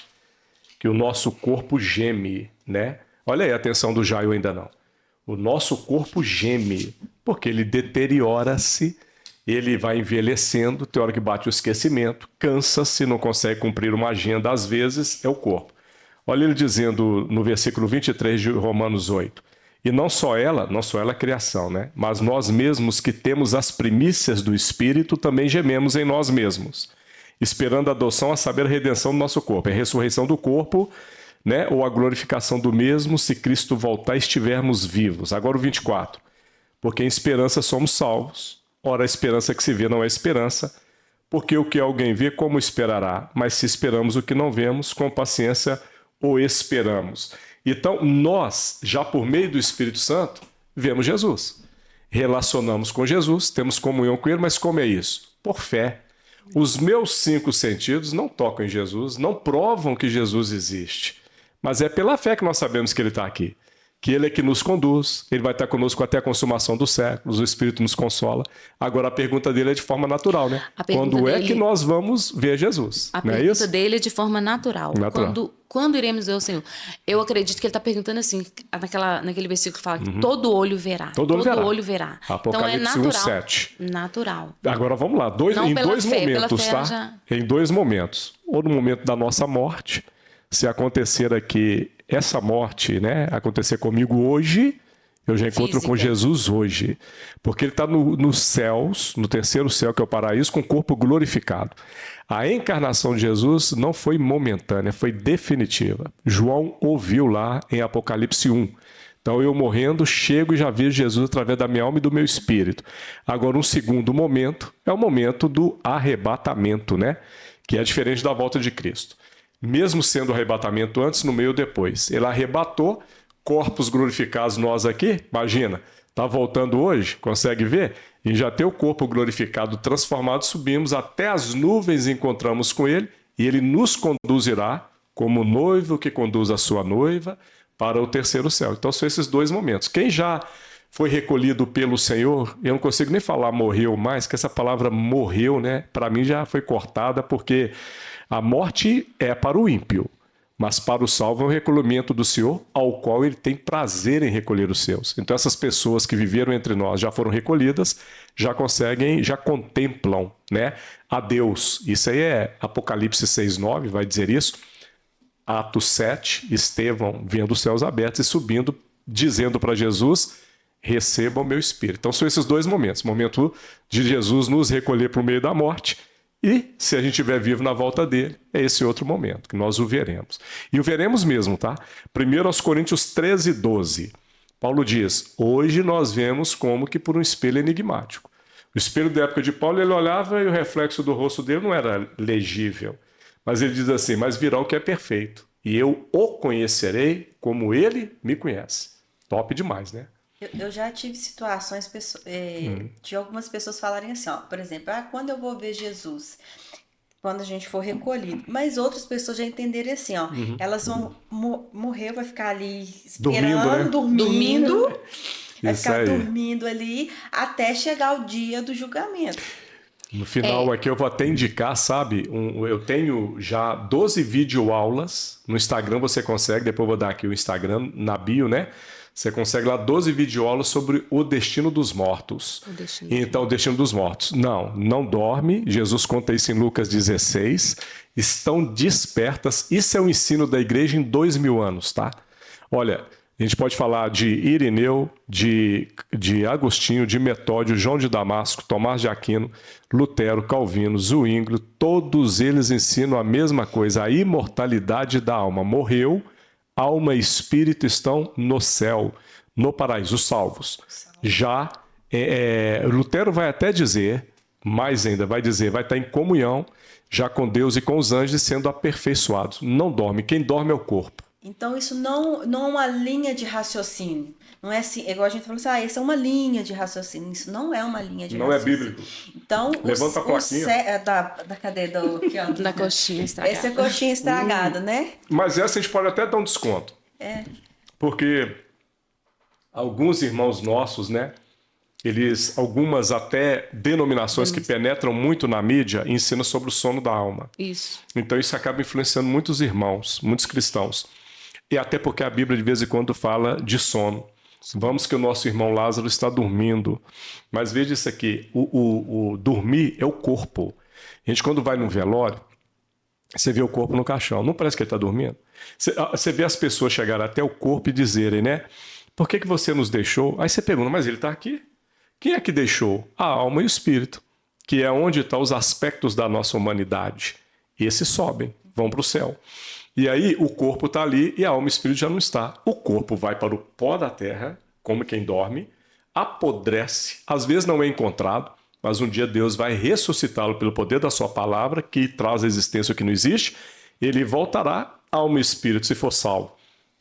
A: que o nosso corpo geme, né? Olha aí a atenção do Jairo ainda não. O nosso corpo geme, porque ele deteriora-se, ele vai envelhecendo, tem hora que bate o esquecimento, cansa-se, não consegue cumprir uma agenda, às vezes é o corpo. Olha ele dizendo no versículo 23 de Romanos 8. E não só ela a criação, né? Mas nós mesmos que temos as primícias do Espírito também gememos em nós mesmos, esperando a adoção, a saber, a redenção do nosso corpo. É a ressurreição do corpo, né? Ou a glorificação do mesmo, se Cristo voltar e estivermos vivos. Agora o 24. Porque em esperança somos salvos. Ora, a esperança que se vê não é esperança, porque o que alguém vê, como esperará? Mas se esperamos o que não vemos, com paciência o esperamos. Então, nós, já por meio do Espírito Santo, vemos Jesus. Relacionamos com Jesus, temos comunhão com Ele, mas como é isso? Por fé. Os meus 5 sentidos não tocam em Jesus, não provam que Jesus existe. Mas é pela fé que nós sabemos que Ele está aqui. Que Ele é que nos conduz, Ele vai estar conosco até a consumação dos séculos, o Espírito nos consola. Agora, a pergunta dele é de forma natural, né? Quando é que nós vamos ver Jesus?
B: A pergunta dele é de forma natural. Quando iremos ver o Senhor? Eu acredito que ele está perguntando assim, naquele versículo que fala que todo olho verá. Todo olho verá.
A: Apocalipse
B: então é natural.
A: 1:7.
B: Natural.
A: Agora vamos lá, em dois momentos, tá? Em 2 momentos. Ou no momento da nossa morte, se acontecer aqui essa morte, né, acontecer comigo hoje, Eu já encontro com
B: Física.
A: Jesus hoje. Porque ele está nos céus, no terceiro céu, que é o paraíso, com o corpo glorificado. A encarnação de Jesus não foi momentânea, foi definitiva. João ouviu lá em Apocalipse 1. Então eu morrendo, chego e já vejo Jesus através da minha alma e do meu espírito. Agora, um segundo momento é o momento do arrebatamento, né? Que é diferente da volta de Cristo. Mesmo sendo o arrebatamento antes, no meio ou depois. Ele arrebatou, corpos glorificados nós aqui, imagina, está voltando hoje, consegue ver? E já tem o corpo glorificado, transformado, subimos até as nuvens e encontramos com ele, e ele nos conduzirá como noivo que conduz a sua noiva para o terceiro céu. Então são esses dois momentos. Quem já foi recolhido pelo Senhor, eu não consigo nem falar morreu mais, que essa palavra morreu, né? Para mim já foi cortada, porque a morte é para o ímpio, mas para o salvo é o recolhimento do Senhor, ao qual ele tem prazer em recolher os seus. Então essas pessoas que viveram entre nós já foram recolhidas, já conseguem, já contemplam, né, a Deus. Isso aí é Apocalipse 6:9, vai dizer isso. Atos 7, Estevão vendo os céus abertos e subindo, dizendo para Jesus: receba o meu espírito. Então são esses dois momentos. O momento de Jesus nos recolher para o meio da morte, e se a gente estiver vivo na volta dele, é esse outro momento, que nós o veremos. E o veremos mesmo, tá? 1 Coríntios 13:12. Paulo diz: hoje nós vemos como que por um espelho enigmático. O espelho da época de Paulo, ele olhava e o reflexo do rosto dele não era legível. Mas ele diz assim: mas virá o que é perfeito, e eu o conhecerei como ele me conhece. Top demais, né?
C: Eu já tive situações de algumas pessoas falarem assim, ó, por exemplo, quando eu vou ver Jesus? Quando a gente for recolhido. Mas outras pessoas já entenderem assim, ó, elas vão morrer, vai ficar ali esperando, dormindo. Vai ficar dormindo ali até chegar o dia do julgamento.
A: No final aqui eu vou até indicar, sabe, eu tenho já 12 videoaulas no Instagram, você consegue, depois eu vou dar aqui o Instagram na bio, né? Você consegue lá 12 videoaulas sobre o destino dos mortos. O destino dos mortos. Não dorme. Jesus conta isso em Lucas 16. Estão despertas. Isso é o ensino da igreja em 2000 anos, tá? Olha, a gente pode falar de Irineu, de Agostinho, de Metódio, João de Damasco, Tomás de Aquino, Lutero, Calvino, Zwinglio. Todos eles ensinam a mesma coisa, a imortalidade da alma. Morreu, alma e espírito estão no céu, no paraíso, os salvos. Já Lutero vai até dizer, mais ainda, vai estar em comunhão já com Deus e com os anjos, sendo aperfeiçoados. Não dorme, quem dorme é o corpo.
C: Então isso não é uma linha de raciocínio. Não é assim, igual a gente falou assim, essa é uma linha de raciocínio. Isso não é uma linha de raciocínio.
A: Não é bíblico.
C: Então,
A: levanta a plaquinha.
C: Da cadeira
B: da coxinha estragada.
C: Essa é a coxinha estragada, né?
A: Mas essa a gente pode até dar um desconto. Porque alguns irmãos nossos, né? Algumas até denominações que penetram muito na mídia, ensinam sobre o sono da alma.
B: Isso.
A: Então isso acaba influenciando muitos irmãos, muitos cristãos. E até porque a Bíblia de vez em quando fala de sono. Vamos que o nosso irmão Lázaro está dormindo. Mas veja isso aqui, o dormir é o corpo. A gente quando vai no velório, você vê o corpo no caixão, não parece que ele está dormindo? Você vê as pessoas chegarem até o corpo e dizerem, né? Por que você nos deixou? Aí você pergunta, mas ele está aqui? Quem é que deixou? A alma e o espírito, que é onde estão os aspectos da nossa humanidade. Esses sobem, vão para o céu. E aí o corpo está ali e a alma e o espírito já não está. O corpo vai para o pó da terra, como quem dorme, apodrece, às vezes não é encontrado, mas um dia Deus vai ressuscitá-lo pelo poder da sua palavra, que traz a existência que não existe. Ele voltará, alma e espírito, se for salvo.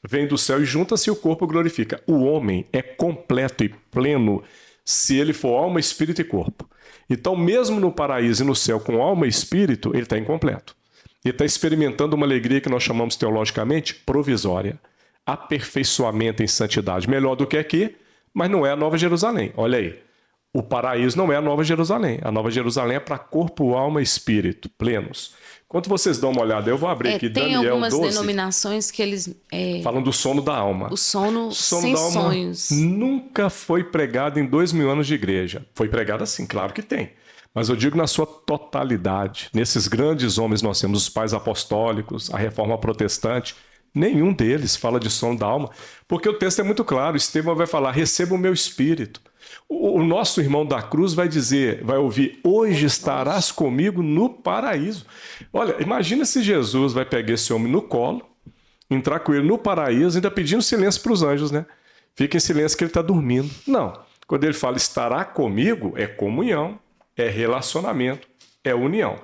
A: Vem do céu e junta-se e o corpo glorifica. O homem é completo e pleno se ele for alma, espírito e corpo. Então, mesmo no paraíso e no céu com alma e espírito, ele está incompleto. Ele está experimentando uma alegria que nós chamamos teologicamente provisória. Aperfeiçoamento em santidade. Melhor do que aqui, mas não é a Nova Jerusalém. Olha aí. O paraíso não é a Nova Jerusalém. A Nova Jerusalém é para corpo, alma e espírito, plenos. Quando vocês dão uma olhada, eu vou abrir aqui
B: tem
A: Daniel
B: algumas
A: 12,
B: denominações que eles...
A: falam do sono da alma.
B: O sono sem
A: da alma
B: sonhos.
A: Nunca foi pregado em 2000 anos de igreja. Foi pregado assim, claro que tem. Mas eu digo na sua totalidade. Nesses grandes homens nós temos os pais apostólicos, a reforma protestante. Nenhum deles fala de sono da alma, porque o texto é muito claro. Estevão vai falar, receba o meu espírito. O nosso irmão da cruz vai dizer, vai ouvir, hoje estarás comigo no paraíso. Olha, imagina se Jesus vai pegar esse homem no colo, entrar com ele no paraíso, ainda pedindo silêncio para os anjos, né? Fica em silêncio que ele está dormindo. Não. Quando ele fala estará comigo, é comunhão, é relacionamento, é união.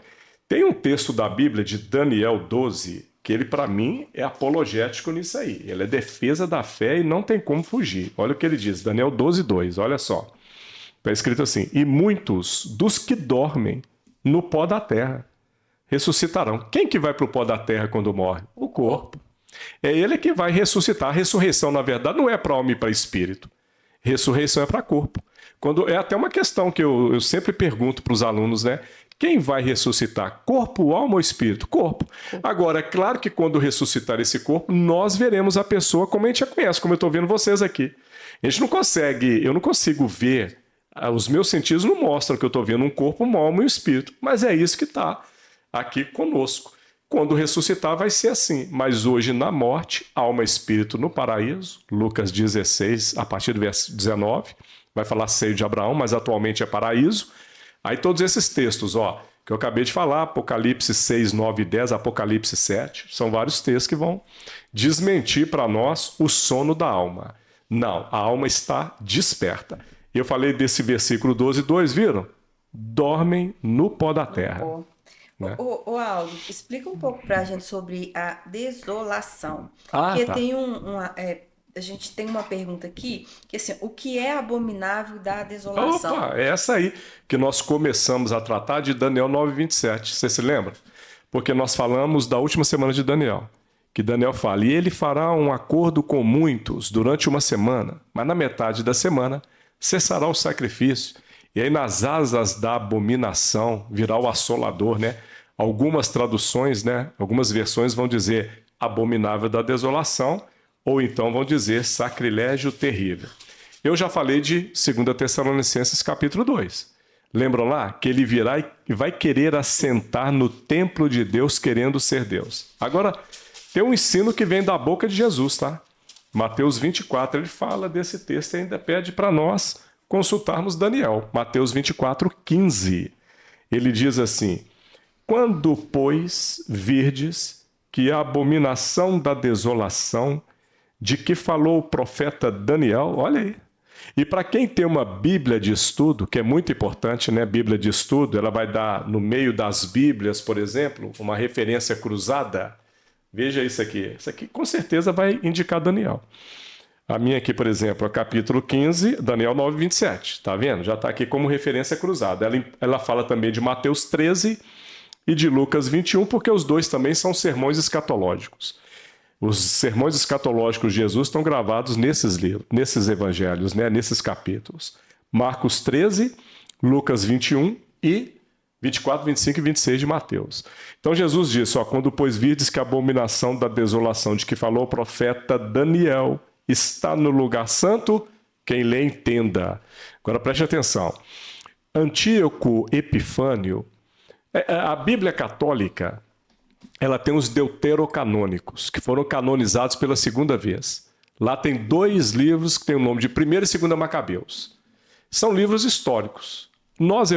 A: Tem um texto da Bíblia de Daniel 12, que ele, para mim, é apologético nisso aí. Ele é defesa da fé e não tem como fugir. Olha o que ele diz, Daniel 12, 2, olha só. Está escrito assim, e muitos dos que dormem no pó da terra ressuscitarão. Quem que vai para o pó da terra quando morre? O corpo. É ele que vai ressuscitar. A ressurreição, na verdade, não é para alma e para espírito. Ressurreição é para corpo. É até uma questão que eu sempre pergunto para os alunos, né? Quem vai ressuscitar? Corpo, alma ou espírito? Corpo. Agora, é claro que quando ressuscitar esse corpo, nós veremos a pessoa como a gente já conhece, como eu estou vendo vocês aqui. A gente não consegue, eu não consigo ver, os meus sentidos não mostram que eu estou vendo um corpo, uma alma e um espírito, mas é isso que está aqui conosco. Quando ressuscitar vai ser assim, mas hoje na morte, alma e espírito no paraíso, Lucas 16, a partir do verso 19, vai falar seio de Abraão, mas atualmente é paraíso. Aí todos esses textos, ó, que eu acabei de falar, Apocalipse 6, 9 e 10, Apocalipse 7, são vários textos que vão desmentir para nós o sono da alma. Não, a alma está desperta. Eu falei desse versículo 12, 2, viram? Dormem no pó da terra. Né?
C: Ô Aldo, explica um pouco para a gente sobre a desolação.
A: Ah,
C: Porque
A: tá.
C: tem a gente tem uma pergunta aqui, que assim, o que é abominável da desolação?
A: Opa, é essa aí que nós começamos a tratar de Daniel 9, 27. Você se lembra? Porque nós falamos da última semana de Daniel. Que Daniel fala, e ele fará um acordo com muitos durante uma semana, mas na metade da semana cessará o sacrifício. E aí nas asas da abominação virá o assolador, né? Algumas traduções, né? Algumas versões vão dizer abominável da desolação, ou então vão dizer sacrilégio terrível. Eu já falei de 2 Tessalonicenses capítulo 2. Lembram lá? Que ele virá e vai querer assentar no templo de Deus querendo ser Deus. Agora, tem um ensino que vem da boca de Jesus, tá? Mateus 24, ele fala desse texto e ainda pede para nós consultarmos Daniel. Mateus 24, 15. Ele diz assim, quando, pois, virdes que a abominação da desolação de que falou o profeta Daniel, olha aí. E para quem tem uma Bíblia de estudo, que é muito importante, né? Bíblia de estudo, ela vai dar no meio das Bíblias, por exemplo, uma referência cruzada. Veja isso aqui. Isso aqui com certeza vai indicar Daniel. A minha aqui, por exemplo, é capítulo 15, Daniel 9, 27. Tá vendo? Já está aqui como referência cruzada. Ela fala também de Mateus 13 e de Lucas 21, porque os dois também são sermões escatológicos. Os sermões escatológicos de Jesus estão gravados nesses livros, nesses evangelhos, né? Nesses capítulos. Marcos 13, Lucas 21 e 24, 25 e 26 de Mateus. Então Jesus disse, ó, quando pois virdes que a abominação da desolação de que falou o profeta Daniel está no lugar santo, quem lê entenda. Agora preste atenção. Antíoco Epifânio, a Bíblia católica, ela tem os deuterocanônicos, que foram canonizados pela segunda vez. Lá tem 2 livros que têm o nome de 1º e 2º Macabeus. São livros históricos. Nós,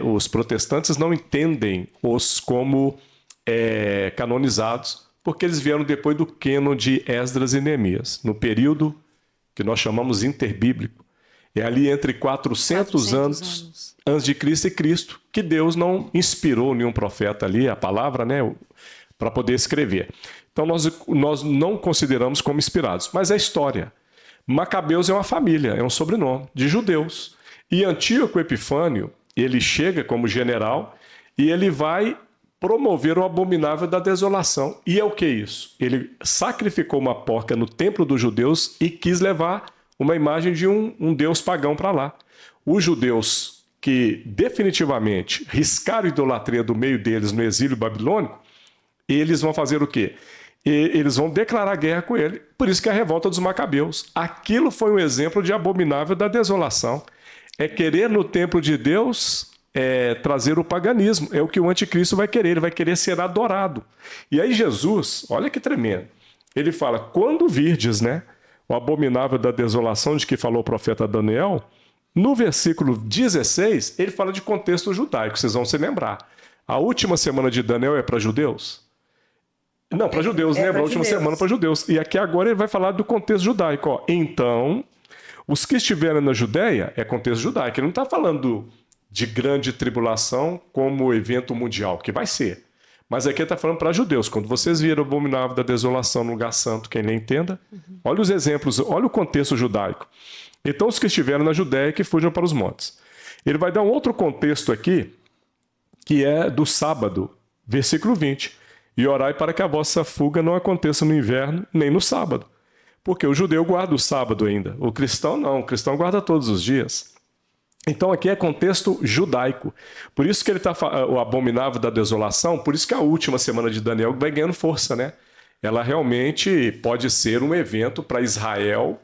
A: os protestantes, não entendem os como canonizados, porque eles vieram depois do cânon de Esdras e Neemias, no período que nós chamamos interbíblico. É ali entre 400 anos antes de Cristo e Cristo, que Deus não inspirou nenhum profeta ali, a palavra, né, para poder escrever. Então nós não consideramos como inspirados, mas é história. Macabeus é uma família, é um sobrenome de judeus. E Antíoco Epifânio, ele chega como general e ele vai promover o abominável da desolação. E é o que é isso? Ele sacrificou uma porca no templo dos judeus e quis levar uma imagem de um deus pagão para lá. Os judeus que definitivamente riscaram a idolatria do meio deles no exílio babilônico, eles vão fazer o quê? Eles vão declarar guerra com ele. Por isso que a revolta dos Macabeus. Aquilo foi um exemplo de abominável da desolação. É querer no templo de Deus trazer o paganismo. É o que o anticristo vai querer. Ele vai querer ser adorado. E aí Jesus, olha que tremendo. Ele fala, quando virdes, né, o abominável da desolação de que falou o profeta Daniel, no versículo 16, ele fala de contexto judaico, vocês vão se lembrar. A última semana de Daniel é para judeus? Não, para judeus, lembra? A última semana para judeus. E aqui agora ele vai falar do contexto judaico. Ó. Então, os que estiverem na Judéia é contexto judaico. Ele não está falando de grande tribulação como evento mundial, que vai ser. Mas aqui ele está falando para judeus. Quando vocês viram o abominável da desolação no lugar santo, quem lhe entenda, olha os exemplos, olha o contexto judaico. Então, os que estiveram na Judéia que fujam para os montes. Ele vai dar um outro contexto aqui, que é do sábado, versículo 20. E orai para que a vossa fuga não aconteça no inverno, nem no sábado. Porque o judeu guarda o sábado ainda. O cristão não, o cristão guarda todos os dias. Então aqui é contexto judaico. Por isso que ele está o abominável da desolação, por isso que a última semana de Daniel vai ganhando força, né? Ela realmente pode ser um evento para Israel,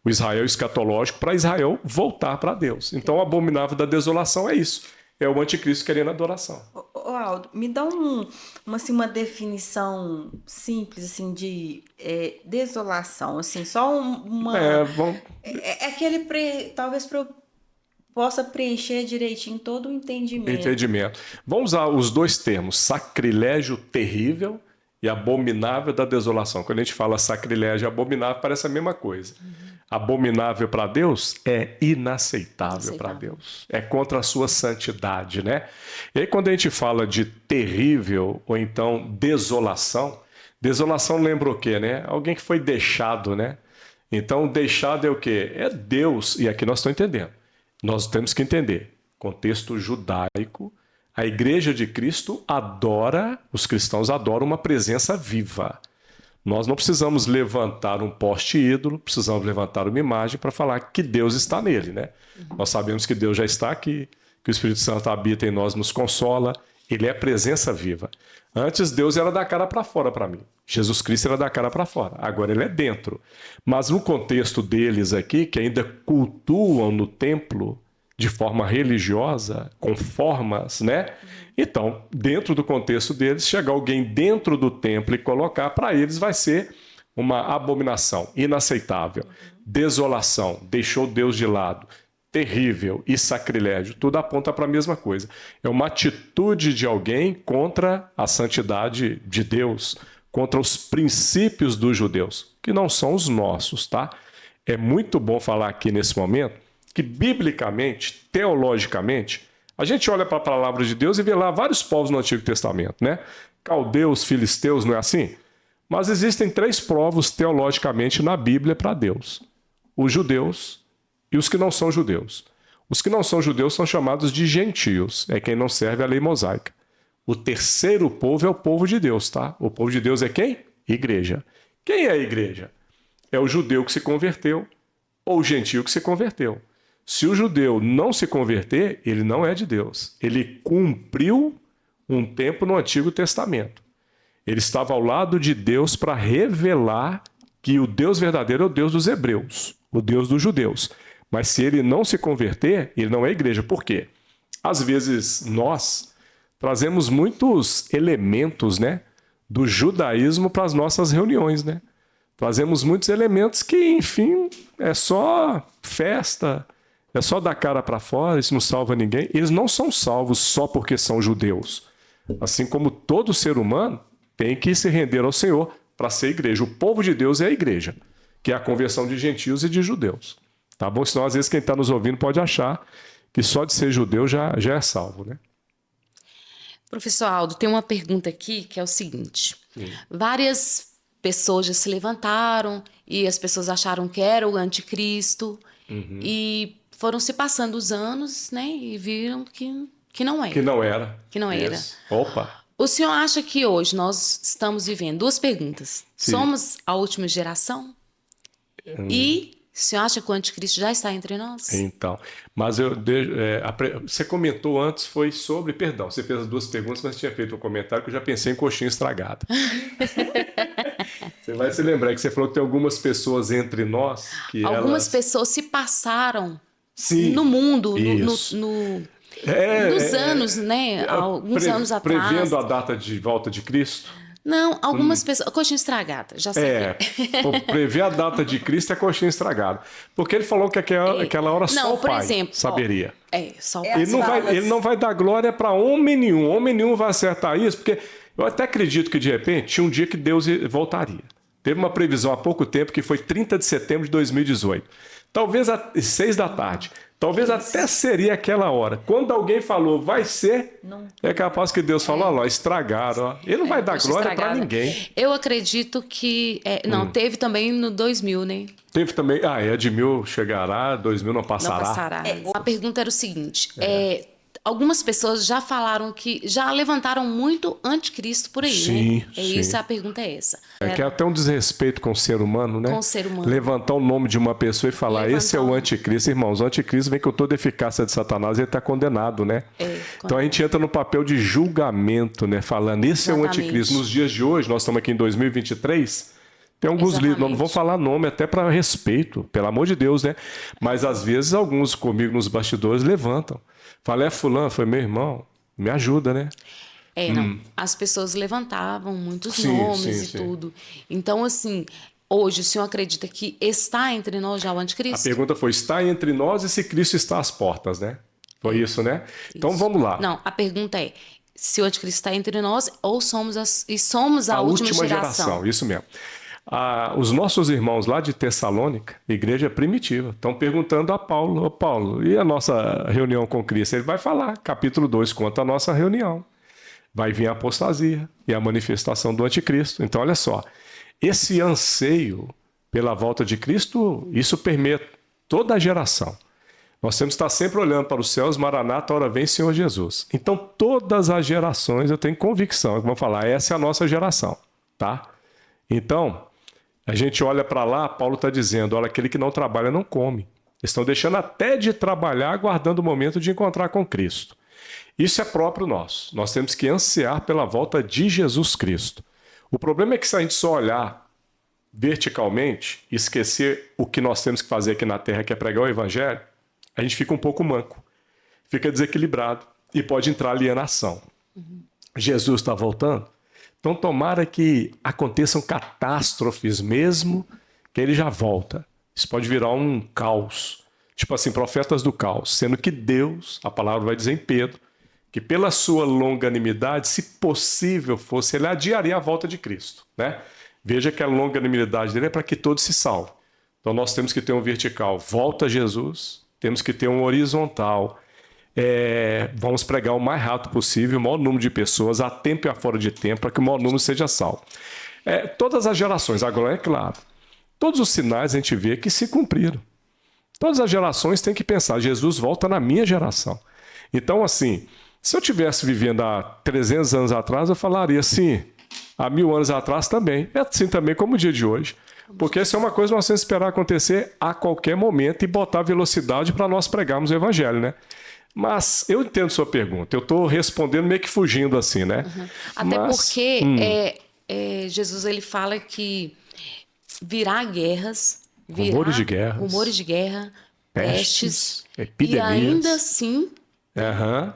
A: o Israel escatológico, para Israel voltar para Deus. Então o abominável da desolação é isso. É o anticristo querendo adoração.
C: Ô, Aldo, me dá uma definição simples assim de desolação, assim, só uma. É aquele talvez para eu possa preencher direitinho todo o entendimento.
A: Vamos usar os dois termos, sacrilégio terrível e abominável da desolação. Quando a gente fala sacrilégio e abominável, parece a mesma coisa. Abominável para Deus é inaceitável para Deus. É contra a sua santidade, né? E aí quando a gente fala de terrível ou então desolação, desolação lembra o quê, né? Alguém que foi deixado, né? Então deixado é o quê? É Deus. E aqui nós estamos entendendo. Nós temos que entender. Contexto judaico, a igreja de Cristo adora, os cristãos adoram uma presença viva. Nós não precisamos levantar um poste ídolo, precisamos levantar uma imagem para falar que Deus está nele, né? Nós sabemos que Deus já está aqui, que o Espírito Santo habita em nós, nos consola, ele é presença viva. Antes Deus era da cara para fora para mim, Jesus Cristo era da cara para fora, agora ele é dentro. Mas no contexto deles aqui, que ainda cultuam no templo de forma religiosa, com formas, né? Então, dentro do contexto deles, chegar alguém dentro do templo e colocar, para eles vai ser uma abominação, inaceitável, desolação, deixou Deus de lado, terrível e sacrilégio, tudo aponta para a mesma coisa. É uma atitude de alguém contra a santidade de Deus, contra os princípios dos judeus, que não são os nossos, tá? É muito bom falar aqui nesse momento que, biblicamente, teologicamente, a gente olha para a palavra de Deus e vê lá vários povos no Antigo Testamento, né? Caldeus, filisteus, não é assim? Mas existem 3 povos teologicamente na Bíblia para Deus: os judeus e os que não são judeus. Os que não são judeus são chamados de gentios, é quem não serve à lei mosaica. O terceiro povo é o povo de Deus, tá? O povo de Deus é quem? Igreja. Quem é a igreja? É o judeu que se converteu ou o gentio que se converteu. Se o judeu não se converter, ele não é de Deus. Ele cumpriu um tempo no Antigo Testamento. Ele estava ao lado de Deus para revelar que o Deus verdadeiro é o Deus dos hebreus, o Deus dos judeus. Mas se ele não se converter, ele não é igreja. Por quê? Às vezes nós trazemos muitos elementos, né, do judaísmo para as nossas reuniões, né? Trazemos muitos elementos que, enfim, é só festa, é só dar cara para fora, isso não salva ninguém. Eles não são salvos só porque são judeus. Assim como todo ser humano tem que se render ao Senhor para ser igreja. O povo de Deus é a igreja, que é a conversão de gentios e de judeus. Tá bom? Senão, às vezes, quem está nos ouvindo pode achar que só de ser judeu já é salvo, né?
B: Professor Aldo, tem uma pergunta aqui que é o seguinte. Várias pessoas já se levantaram e as pessoas acharam que era o anticristo e foram se passando os anos, né, e viram que não era.
A: Que não era.
B: Que não era.
A: Isso. Opa!
B: O senhor acha que hoje nós estamos vivendo 2 perguntas?
A: Sim.
B: Somos a última geração? E o senhor acha que o anticristo já está entre nós?
A: Então, mas você comentou antes, foi sobre, perdão, você fez as 2 perguntas, mas tinha feito um comentário que eu já pensei em coxinha estragada. Você vai se lembrar que você falou que tem algumas pessoas entre nós que
B: algumas pessoas se passaram
A: Sim,
B: no mundo,
A: isso.
B: nos anos, né? Alguns anos atrás.
A: Prevendo a data de volta de Cristo.
B: Não, algumas pessoas... Coxinha estragada, já sei.
A: Prever a data de Cristo é coxinha estragada. Porque ele falou que aquela hora só o
B: por
A: Pai
B: exemplo,
A: saberia.
B: Só o
C: É
B: Pai.
A: Ele não vai dar glória para homem nenhum. Homem nenhum vai acertar isso, porque eu até acredito que, de repente, tinha um dia que Deus voltaria. Teve uma previsão há pouco tempo que foi 30 de setembro de 2018. Talvez às 6 da tarde. Talvez até seria aquela hora. Quando alguém falou, vai ser, é capaz que Deus falou, olha lá, estragaram. Ó. Ele não vai dar glória para ninguém.
B: Eu acredito que... teve também no 2000, né?
A: Teve também... de 1000 chegará, 2000 não passará.
B: Não passará. A pergunta era o seguinte. Algumas pessoas já falaram que... Já levantaram muito anticristo por aí,
A: sim,
B: né? Isso, a pergunta é essa.
A: Que é até um desrespeito com o ser humano, né?
B: Com o ser humano.
A: Levantar o nome de uma pessoa e falar, esse é o anticristo. Irmãos, o anticristo vem com toda a eficácia de Satanás e ele está condenado, né? Então a gente entra no papel de julgamento, né? Falando, esse é o anticristo. Nos dias de hoje, nós estamos aqui em 2023... Tem alguns líderes, não vou falar nome, até para respeito, pelo amor de Deus, né? Mas às vezes alguns comigo nos bastidores levantam. Falei, fulano, foi meu irmão, me ajuda, né?
B: As pessoas levantavam muitos nomes e tudo. Então, assim, hoje o senhor acredita que está entre nós já o anticristo?
A: A pergunta foi, está entre nós e se Cristo está às portas, né? Foi isso, né? Então vamos lá.
B: Não, a pergunta é, se o anticristo está entre nós ou somos a última geração?
A: Isso mesmo. Os nossos irmãos lá de Tessalônica, igreja primitiva, estão perguntando a Paulo, Paulo, e a nossa reunião com Cristo? Ele vai falar, capítulo 2, conta a nossa reunião. Vai vir a apostasia e a manifestação do anticristo. Então, olha só, esse anseio pela volta de Cristo, isso permeia toda a geração. Nós temos que estar sempre olhando para os céus, Maranata, hora vem Senhor Jesus. Então, todas as gerações, eu tenho convicção, que vão falar, essa é a nossa geração, tá? Então... A gente olha para lá, Paulo está dizendo, olha, aquele que não trabalha não come. Eles estão deixando até de trabalhar, aguardando o momento de encontrar com Cristo. Isso é próprio nosso. Nós temos que ansiar pela volta de Jesus Cristo. O problema é que se a gente só olhar verticalmente e esquecer o que nós temos que fazer aqui na Terra, que é pregar o Evangelho, a gente fica um pouco manco, fica desequilibrado e pode entrar alienação. Jesus está voltando? Então, tomara que aconteçam catástrofes mesmo, que ele já volta. Isso pode virar um caos. Tipo assim, profetas do caos. Sendo que Deus, a palavra vai dizer em Pedro, que pela sua longanimidade, se possível fosse, ele adiaria a volta de Cristo, né? Veja que a longanimidade dele é para que todos se salvem. Então, nós temos que ter um vertical. Volta Jesus. Temos que ter um horizontal. Vamos pregar o mais rápido possível, o maior número de pessoas, a tempo e a fora de tempo, para que o maior número seja salvo. Todas as gerações, agora é claro, todos os sinais a gente vê que se cumpriram. Todas as gerações têm que pensar, Jesus volta na minha geração. Então, assim, se eu estivesse vivendo há 300 anos atrás, eu falaria assim, há 1000 anos atrás também. É assim também como o dia de hoje. Porque essa é uma coisa que nós temos que esperar acontecer a qualquer momento e botar velocidade para nós pregarmos o Evangelho, né? Mas eu entendo sua pergunta. Eu estou respondendo meio que fugindo assim, né?
B: Até porque Jesus ele fala que virá guerras,
A: rumores de guerra,
B: pestes,
A: epidemias.
B: E ainda assim...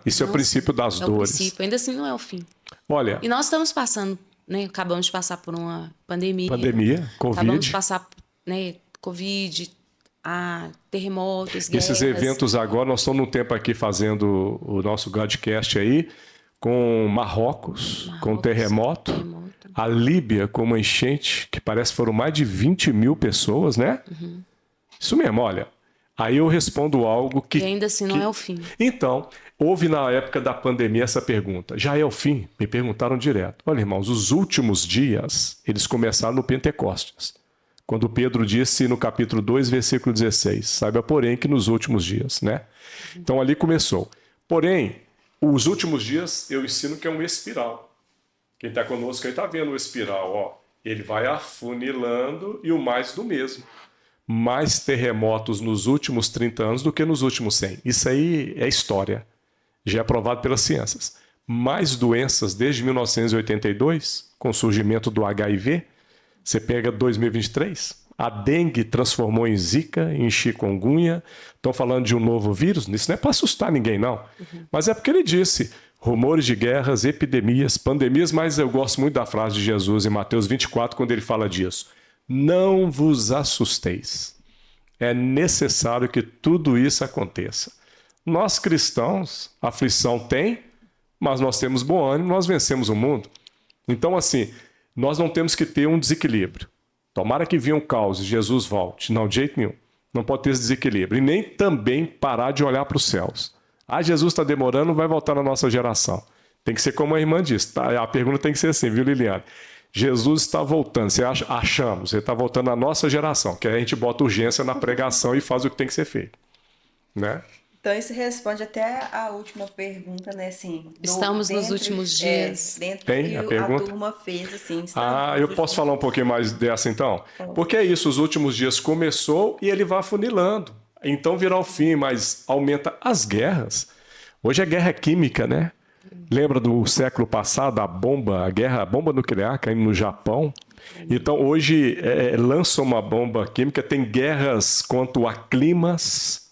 A: Isso é o princípio das dores.
B: Ainda assim não é o fim.
A: Olha,
B: e nós estamos passando, né? Acabamos de passar por uma pandemia.
A: Covid.
B: Acabamos de passar, né? Covid, terremotos, guerras.
A: Esses eventos agora, nós estamos num tempo aqui fazendo o nosso Godcast aí, com Marrocos com terremoto. A Líbia com uma enchente, que parece que foram mais de 20 mil pessoas, né? Isso mesmo, olha. Aí eu respondo algo que...
B: E ainda assim não é o fim.
A: Então, houve na época da pandemia essa pergunta. Já é o fim? Me perguntaram direto. Olha, irmãos, os últimos dias, eles começaram no Pentecostes. Quando Pedro disse no capítulo 2, versículo 16, saiba, porém, que nos últimos dias, né? Então, ali começou. Porém, os últimos dias, eu ensino que é um espiral. Quem está conosco aí está vendo o espiral, ó. Ele vai afunilando e o mais do mesmo. Mais terremotos nos últimos 30 anos do que nos últimos 100. Isso aí é história. Já é provado pelas ciências. Mais doenças desde 1982, com o surgimento do HIV. Você pega 2023, a dengue transformou em zika, em chikungunya. Estão falando de um novo vírus. Isso não é para assustar ninguém, não. Mas é porque ele disse, rumores de guerras, epidemias, pandemias, mas eu gosto muito da frase de Jesus em Mateus 24, quando ele fala disso. Não vos assusteis. É necessário que tudo isso aconteça. Nós cristãos, aflição tem, mas nós temos bom ânimo, nós vencemos o mundo. Então, assim, nós não temos que ter um desequilíbrio. Tomara que venha um caos e Jesus volte. Não, de jeito nenhum. Não pode ter esse desequilíbrio. E nem também parar de olhar para os céus. Ah, Jesus está demorando, vai voltar na nossa geração. Tem que ser como a irmã disse. Tá? A pergunta tem que ser assim, viu, Liliane? Jesus está voltando. Você acha? Achamos. Ele está voltando na nossa geração. Que aí a gente bota urgência na pregação e faz o que tem que ser feito. Né?
C: Então, isso responde até a última pergunta, né? Assim,
B: Estamos nos últimos dias.
C: Dentro
A: Tem
C: que
A: a pergunta?
C: a turma fez, assim.
A: Eu posso falar um pouquinho mais dessa, então? Porque é isso, os últimos dias começou e ele vai afunilando. Então virá o fim, mas aumenta as guerras. Hoje é guerra química, né? Lembra do século passado, a bomba nuclear caindo no Japão? Então hoje lança uma bomba química, tem guerras quanto a climas.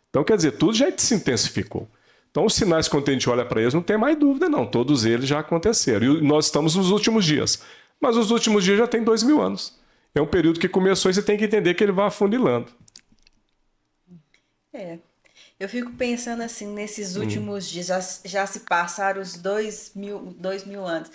A: Então, quer dizer, tudo já se intensificou. Então, os sinais, quando a gente olha para eles, não tem mais dúvida, não. Todos eles já aconteceram. E nós estamos nos últimos dias. Mas os últimos dias já tem 2000 anos. É um período que começou e você tem que entender que ele vai afunilando.
C: Eu fico pensando assim, nesses últimos dias, já se passaram os 2000 anos.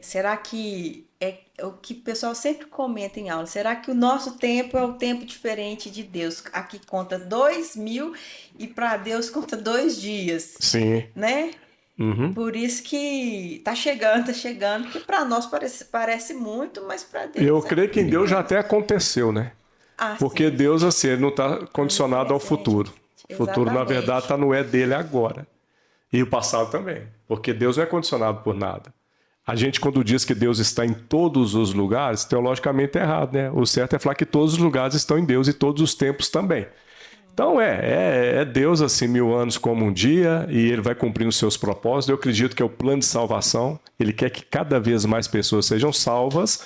C: Será que é o que o pessoal sempre comenta em aula? Será que o nosso tempo é o tempo diferente de Deus? Aqui conta 2000 e para Deus conta 2 dias.
A: Sim.
C: Né?
A: Uhum.
C: Por isso que tá chegando, que para nós parece muito, mas para Deus.
A: Eu creio que em Deus já até aconteceu, né? Porque
C: sim.
A: Deus, assim, ele não está condicionado ao futuro. O futuro, na verdade, está no dele agora. E o passado também. Porque Deus não é condicionado por nada. A gente, quando diz que Deus está em todos os lugares, teologicamente é errado, né? O certo é falar que todos os lugares estão em Deus e todos os tempos também. Então é Deus assim 1000 anos como um dia e ele vai cumprindo os seus propósitos. Eu acredito que é o plano de salvação. Ele quer que cada vez mais pessoas sejam salvas.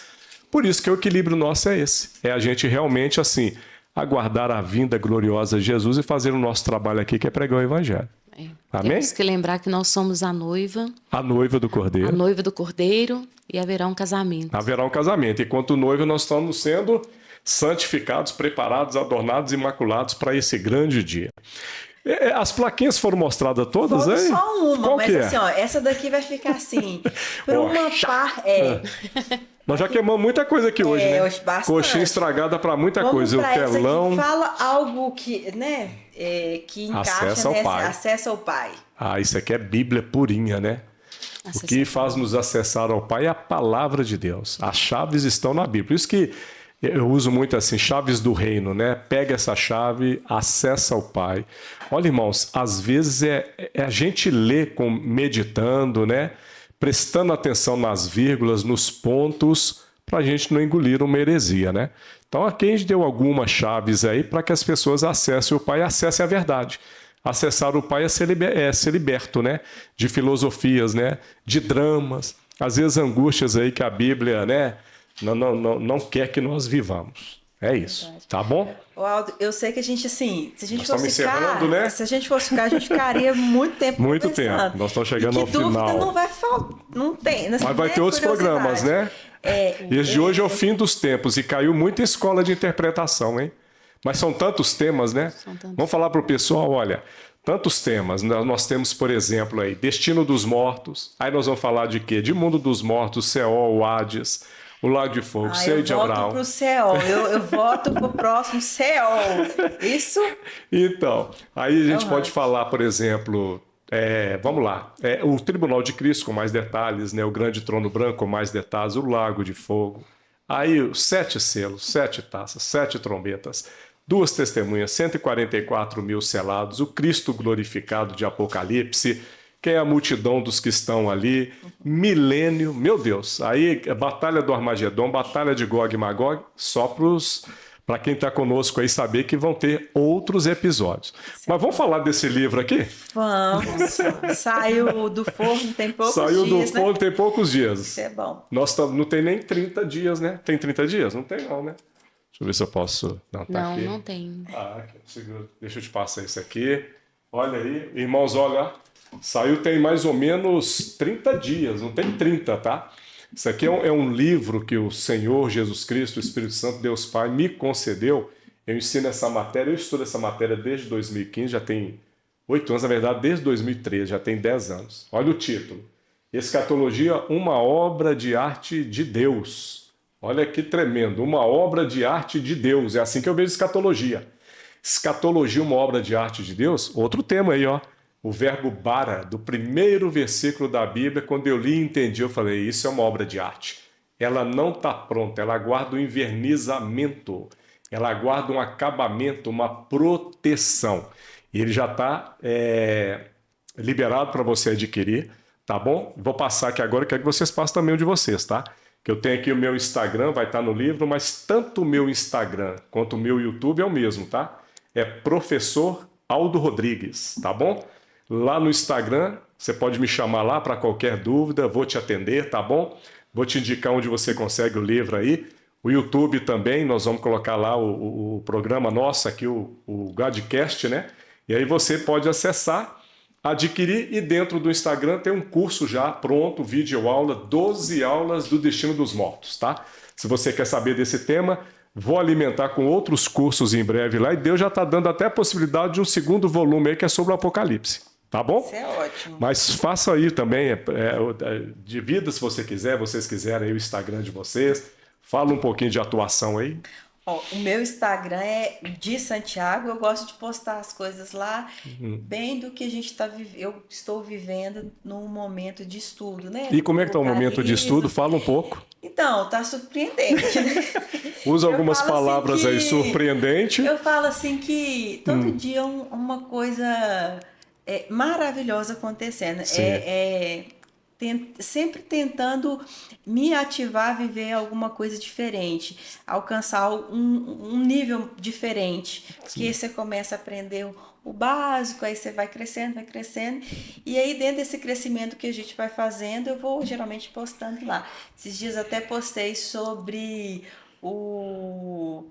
A: Por isso que o equilíbrio nosso é esse. É a gente realmente assim aguardar a vinda gloriosa de Jesus e fazer o nosso trabalho aqui, que é pregar o evangelho. Amém?
B: Temos que lembrar que nós somos a noiva
A: do Cordeiro.
B: A noiva do Cordeiro e haverá um casamento.
A: Haverá um casamento. Enquanto noivo, nós estamos sendo santificados, preparados, adornados, imaculados para esse grande dia. As plaquinhas foram mostradas todas aí?
C: Só uma,
A: qual
C: mas
A: que é?
C: assim, ó, essa daqui vai ficar assim. Por uma parte.
A: Nós já queimamos muita coisa aqui hoje, né?
C: Hoje bastante.
A: Coxinha estragada para muita
C: Vamos
A: coisa. O
C: pra essa
A: telão.
C: que fala algo que, né? Que encaixa
A: Acesso ao Pai.
C: Acesso ao Pai.
A: Isso aqui é Bíblia purinha, né? O que faz nos acessar ao Pai é a palavra de Deus. As chaves estão na Bíblia. Por isso que eu uso muito assim, chaves do reino, né? Pega essa chave, acessa ao Pai. Olha, irmãos, às vezes a gente lê meditando, né? Prestando atenção nas vírgulas, nos pontos, para a gente não engolir uma heresia, né? Então aqui a gente deu algumas chaves aí para que as pessoas acessem o Pai e acessem a verdade. Acessar o Pai é ser liberto, né? De filosofias, né? De dramas, às vezes angústias aí que a Bíblia, né? Não quer que nós vivamos. É isso, verdade. Tá bom?
C: Aldo, eu sei que a gente, assim, se a gente
A: fosse ficar, né?
C: Se a gente fosse ficar, a gente ficaria muito tempo
A: Muito tempo. Nós estamos chegando ao final.
C: Não vai faltar, não tem.
A: Mas vai ter outros programas, né? Esse de hoje é o fim dos tempos e caiu muita escola de interpretação, hein? Mas são tantos temas, né? Vamos falar para o pessoal, olha, tantos temas. Nós temos, por exemplo, aí, destino dos mortos. Aí nós vamos falar de quê? De mundo dos mortos, Seol, Hades, o Lago de Fogo, Seio de Abraão.
C: Eu voto pro Seol, eu voto pro próximo Seol. Isso?
A: Então, aí a gente pode falar, por exemplo, vamos lá, o Tribunal de Cristo com mais detalhes, né? O Grande Trono Branco com mais detalhes, o Lago de Fogo. Aí os 7 selos, 7 taças, 7 trombetas, 2 testemunhas, 144 mil selados, o Cristo glorificado de Apocalipse, quem é a multidão dos que estão ali, milênio, meu Deus, aí a batalha do Armagedon, batalha de Gog e Magog, só para quem está conosco aí saber que vão ter outros episódios. Mas vamos falar desse livro aqui?
C: Vamos. Saiu do forno tem poucos dias,
A: Saiu do forno tem poucos dias.
C: Isso é bom.
A: Não tem nem 30 dias, né? Tem 30 dias? Não tem não, né? Deixa eu ver se eu posso... Não, tá
B: não tem.
A: Aqui, segura. Deixa eu te passar isso aqui. Olha aí, irmãos, olha. Saiu tem mais ou menos 30 dias, não tem 30, tá? Isso aqui é um livro que o Senhor Jesus Cristo, o Espírito Santo, Deus Pai, me concedeu. Eu ensino essa matéria, eu estudo essa matéria desde 2015, já tem 8 anos, na verdade, desde 2013, já tem 10 anos. Olha o título. Escatologia, uma obra de arte de Deus. Olha que tremendo, uma obra de arte de Deus. É assim que eu vejo escatologia. Escatologia, uma obra de arte de Deus? Outro tema aí, ó. O verbo bara, do primeiro versículo da Bíblia, quando eu li e entendi, eu falei, isso é uma obra de arte. Ela não está pronta, ela aguarda um envernizamento, ela aguarda um acabamento, uma proteção. E ele já está liberado para você adquirir, tá bom? Vou passar aqui agora, quero que vocês passem também o de vocês, tá? Que eu tenho aqui o meu Instagram, vai estar no livro, mas tanto o meu Instagram quanto o meu YouTube é o mesmo, tá? É Professor Aldo Rodrigues, tá bom? Lá no Instagram, você pode me chamar lá para qualquer dúvida, vou te atender, tá bom? Vou te indicar onde você consegue o livro aí. O YouTube também, nós vamos colocar lá o programa nosso aqui, o Godcast, né? E aí você pode acessar, adquirir e dentro do Instagram tem um curso já pronto, vídeo aula, 12 aulas do destino dos mortos, tá? Se você quer saber desse tema, vou alimentar com outros cursos em breve lá e Deus já está dando até a possibilidade de um segundo volume aí que é sobre o Apocalipse. Tá bom?
C: Isso é ótimo.
A: Mas faça aí também, divida se você quiser, vocês quiserem aí o Instagram de vocês. Fala um pouquinho de atuação aí.
C: Ó, o meu Instagram é de Santiago, eu gosto de postar as coisas lá, bem do que a gente eu estou vivendo num momento de estudo, né?
A: E como é que está o momento de estudo? Fala um pouco.
C: Então, tá surpreendente, né?
A: Usa algumas
C: falo
A: palavras
C: assim
A: aí, surpreendente.
C: Eu falo assim que todo dia uma coisa maravilhosa acontecendo.
A: Sim.
C: Sempre tentando me ativar a viver alguma coisa diferente, alcançar um nível diferente.
A: Sim.
C: Que você começa a aprender o básico, aí você vai crescendo, e aí dentro desse crescimento que a gente vai fazendo, eu vou geralmente postando lá. Esses dias até postei sobre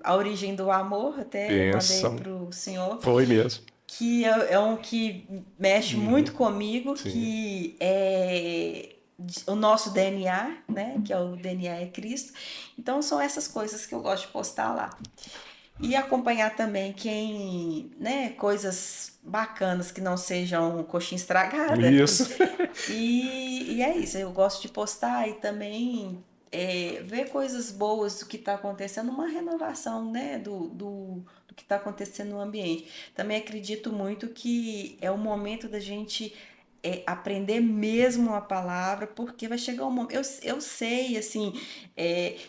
C: a origem do amor, até mandei para o senhor.
A: Foi mesmo.
C: Que é um que mexe muito comigo,
A: Sim.
C: que é o nosso DNA, né? Que é o DNA é Cristo. Então são essas coisas que eu gosto de postar lá. E acompanhar também né, coisas bacanas que não sejam coxinha estragada.
A: Isso.
C: E é isso, eu gosto de postar e também ver coisas boas do que está acontecendo, uma renovação, né, do que está acontecendo no ambiente. Também acredito muito que é o momento da gente aprender mesmo a palavra, porque vai chegar um momento, eu sei, assim,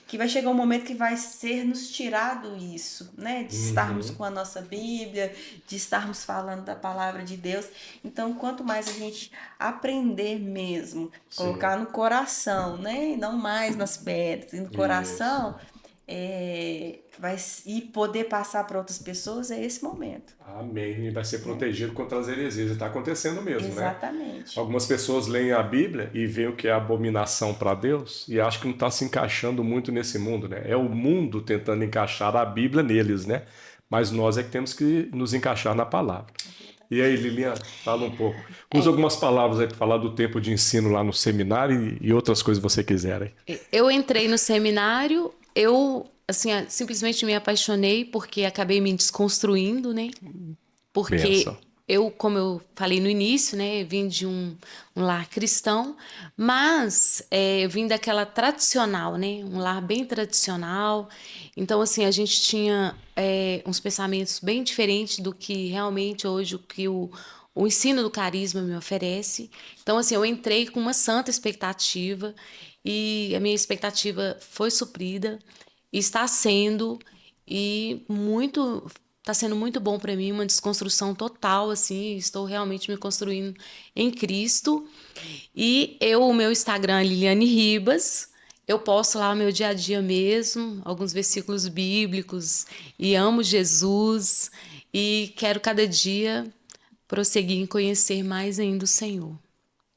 C: que vai chegar um momento que vai ser nos tirado isso, né, de estarmos com a nossa Bíblia, de estarmos falando da palavra de Deus. Então, quanto mais a gente aprender mesmo, colocar no coração, né, e não mais nas pedras, e no coração, e poder passar para outras pessoas, é esse momento.
A: Amém. E vai ser protegido contra as heresias. Está acontecendo mesmo,
C: Exatamente.
A: Né? Algumas pessoas leem a Bíblia e veem o que é abominação para Deus e acham que não está se encaixando muito nesse mundo, né? É o mundo tentando encaixar a Bíblia neles, né? Mas nós é que temos que nos encaixar na palavra. E aí, Liliana, fala um pouco. Usa algumas palavras aí para falar do tempo de ensino lá no seminário e outras coisas que você quiser. Aí.
B: Eu entrei no seminário, eu assim, simplesmente me apaixonei porque acabei me desconstruindo, né? Porque
A: Benção.
B: eu, como eu falei no início, né, vim de um lar cristão, mas eu vim daquela tradicional, né, um lar bem tradicional. Então, assim, a gente tinha uns pensamentos bem diferentes do que realmente hoje o ensino do carisma me oferece. Então, assim, eu entrei com uma santa expectativa e a minha expectativa foi suprida. Está sendo está sendo muito bom para mim, uma desconstrução total, assim, estou realmente me construindo em Cristo. E o meu Instagram é Liliane Ribas, eu posto lá o meu dia a dia mesmo, alguns versículos bíblicos, e amo Jesus, e quero cada dia prosseguir em conhecer mais ainda o Senhor.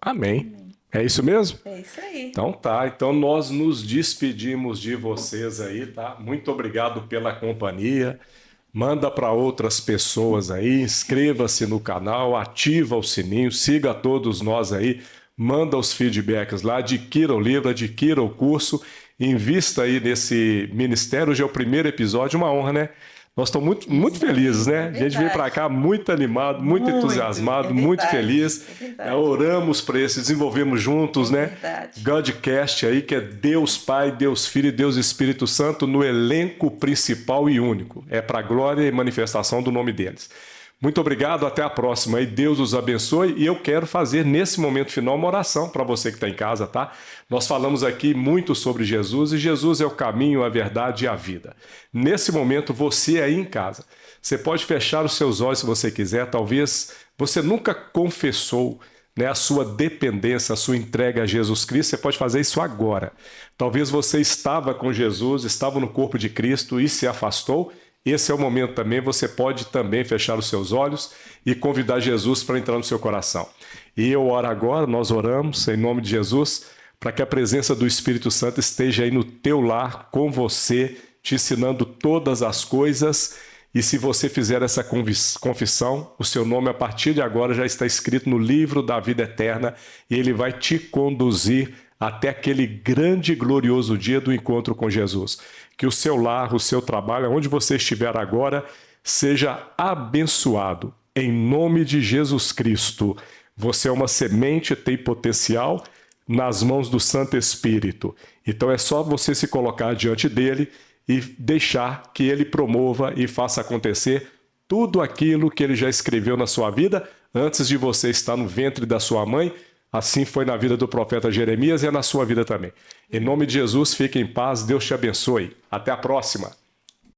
A: Amém. É isso mesmo?
C: É isso aí.
A: Então tá, então nós nos despedimos de vocês aí, tá? Muito obrigado pela companhia. Manda para outras pessoas aí, inscreva-se no canal, ativa o sininho, siga todos nós aí, manda os feedbacks lá, adquira o livro, adquira o curso, invista aí nesse ministério. Hoje é o primeiro episódio, uma honra, né? Nós estamos muito felizes, né? A gente veio para cá muito animado, muito entusiasmado, muito feliz. Oramos para isso, desenvolvemos juntos, né? Godcast aí, que é Deus Pai, Deus Filho e Deus Espírito Santo no elenco principal e único. É para a glória e manifestação do nome deles. Muito obrigado, até a próxima. E Deus os abençoe. E eu quero fazer nesse momento final uma oração para você que está em casa, tá? Nós falamos aqui muito sobre Jesus e Jesus é o caminho, a verdade e a vida. Nesse momento, você aí em casa, você pode fechar os seus olhos se você quiser. Talvez você nunca confessou, né, a sua dependência, a sua entrega a Jesus Cristo. Você pode fazer isso agora. Talvez você estava com Jesus, estava no corpo de Cristo e se afastou. Esse é o momento também, você pode também fechar os seus olhos e convidar Jesus para entrar no seu coração. E eu oro agora, nós oramos em nome de Jesus, para que a presença do Espírito Santo esteja aí no teu lar, com você, te ensinando todas as coisas. E se você fizer essa confissão, o seu nome a partir de agora já está escrito no livro da vida eterna e ele vai te conduzir até aquele grande e glorioso dia do encontro com Jesus. Que o seu lar, o seu trabalho, onde você estiver agora, seja abençoado. Em nome de Jesus Cristo. Você é uma semente, tem potencial nas mãos do Santo Espírito. Então é só você se colocar diante dele e deixar que ele promova e faça acontecer tudo aquilo que ele já escreveu na sua vida antes de você estar no ventre da sua mãe. Assim foi na vida do profeta Jeremias e é na sua vida também. Em nome de Jesus, fique em paz, Deus te abençoe. Até a próxima.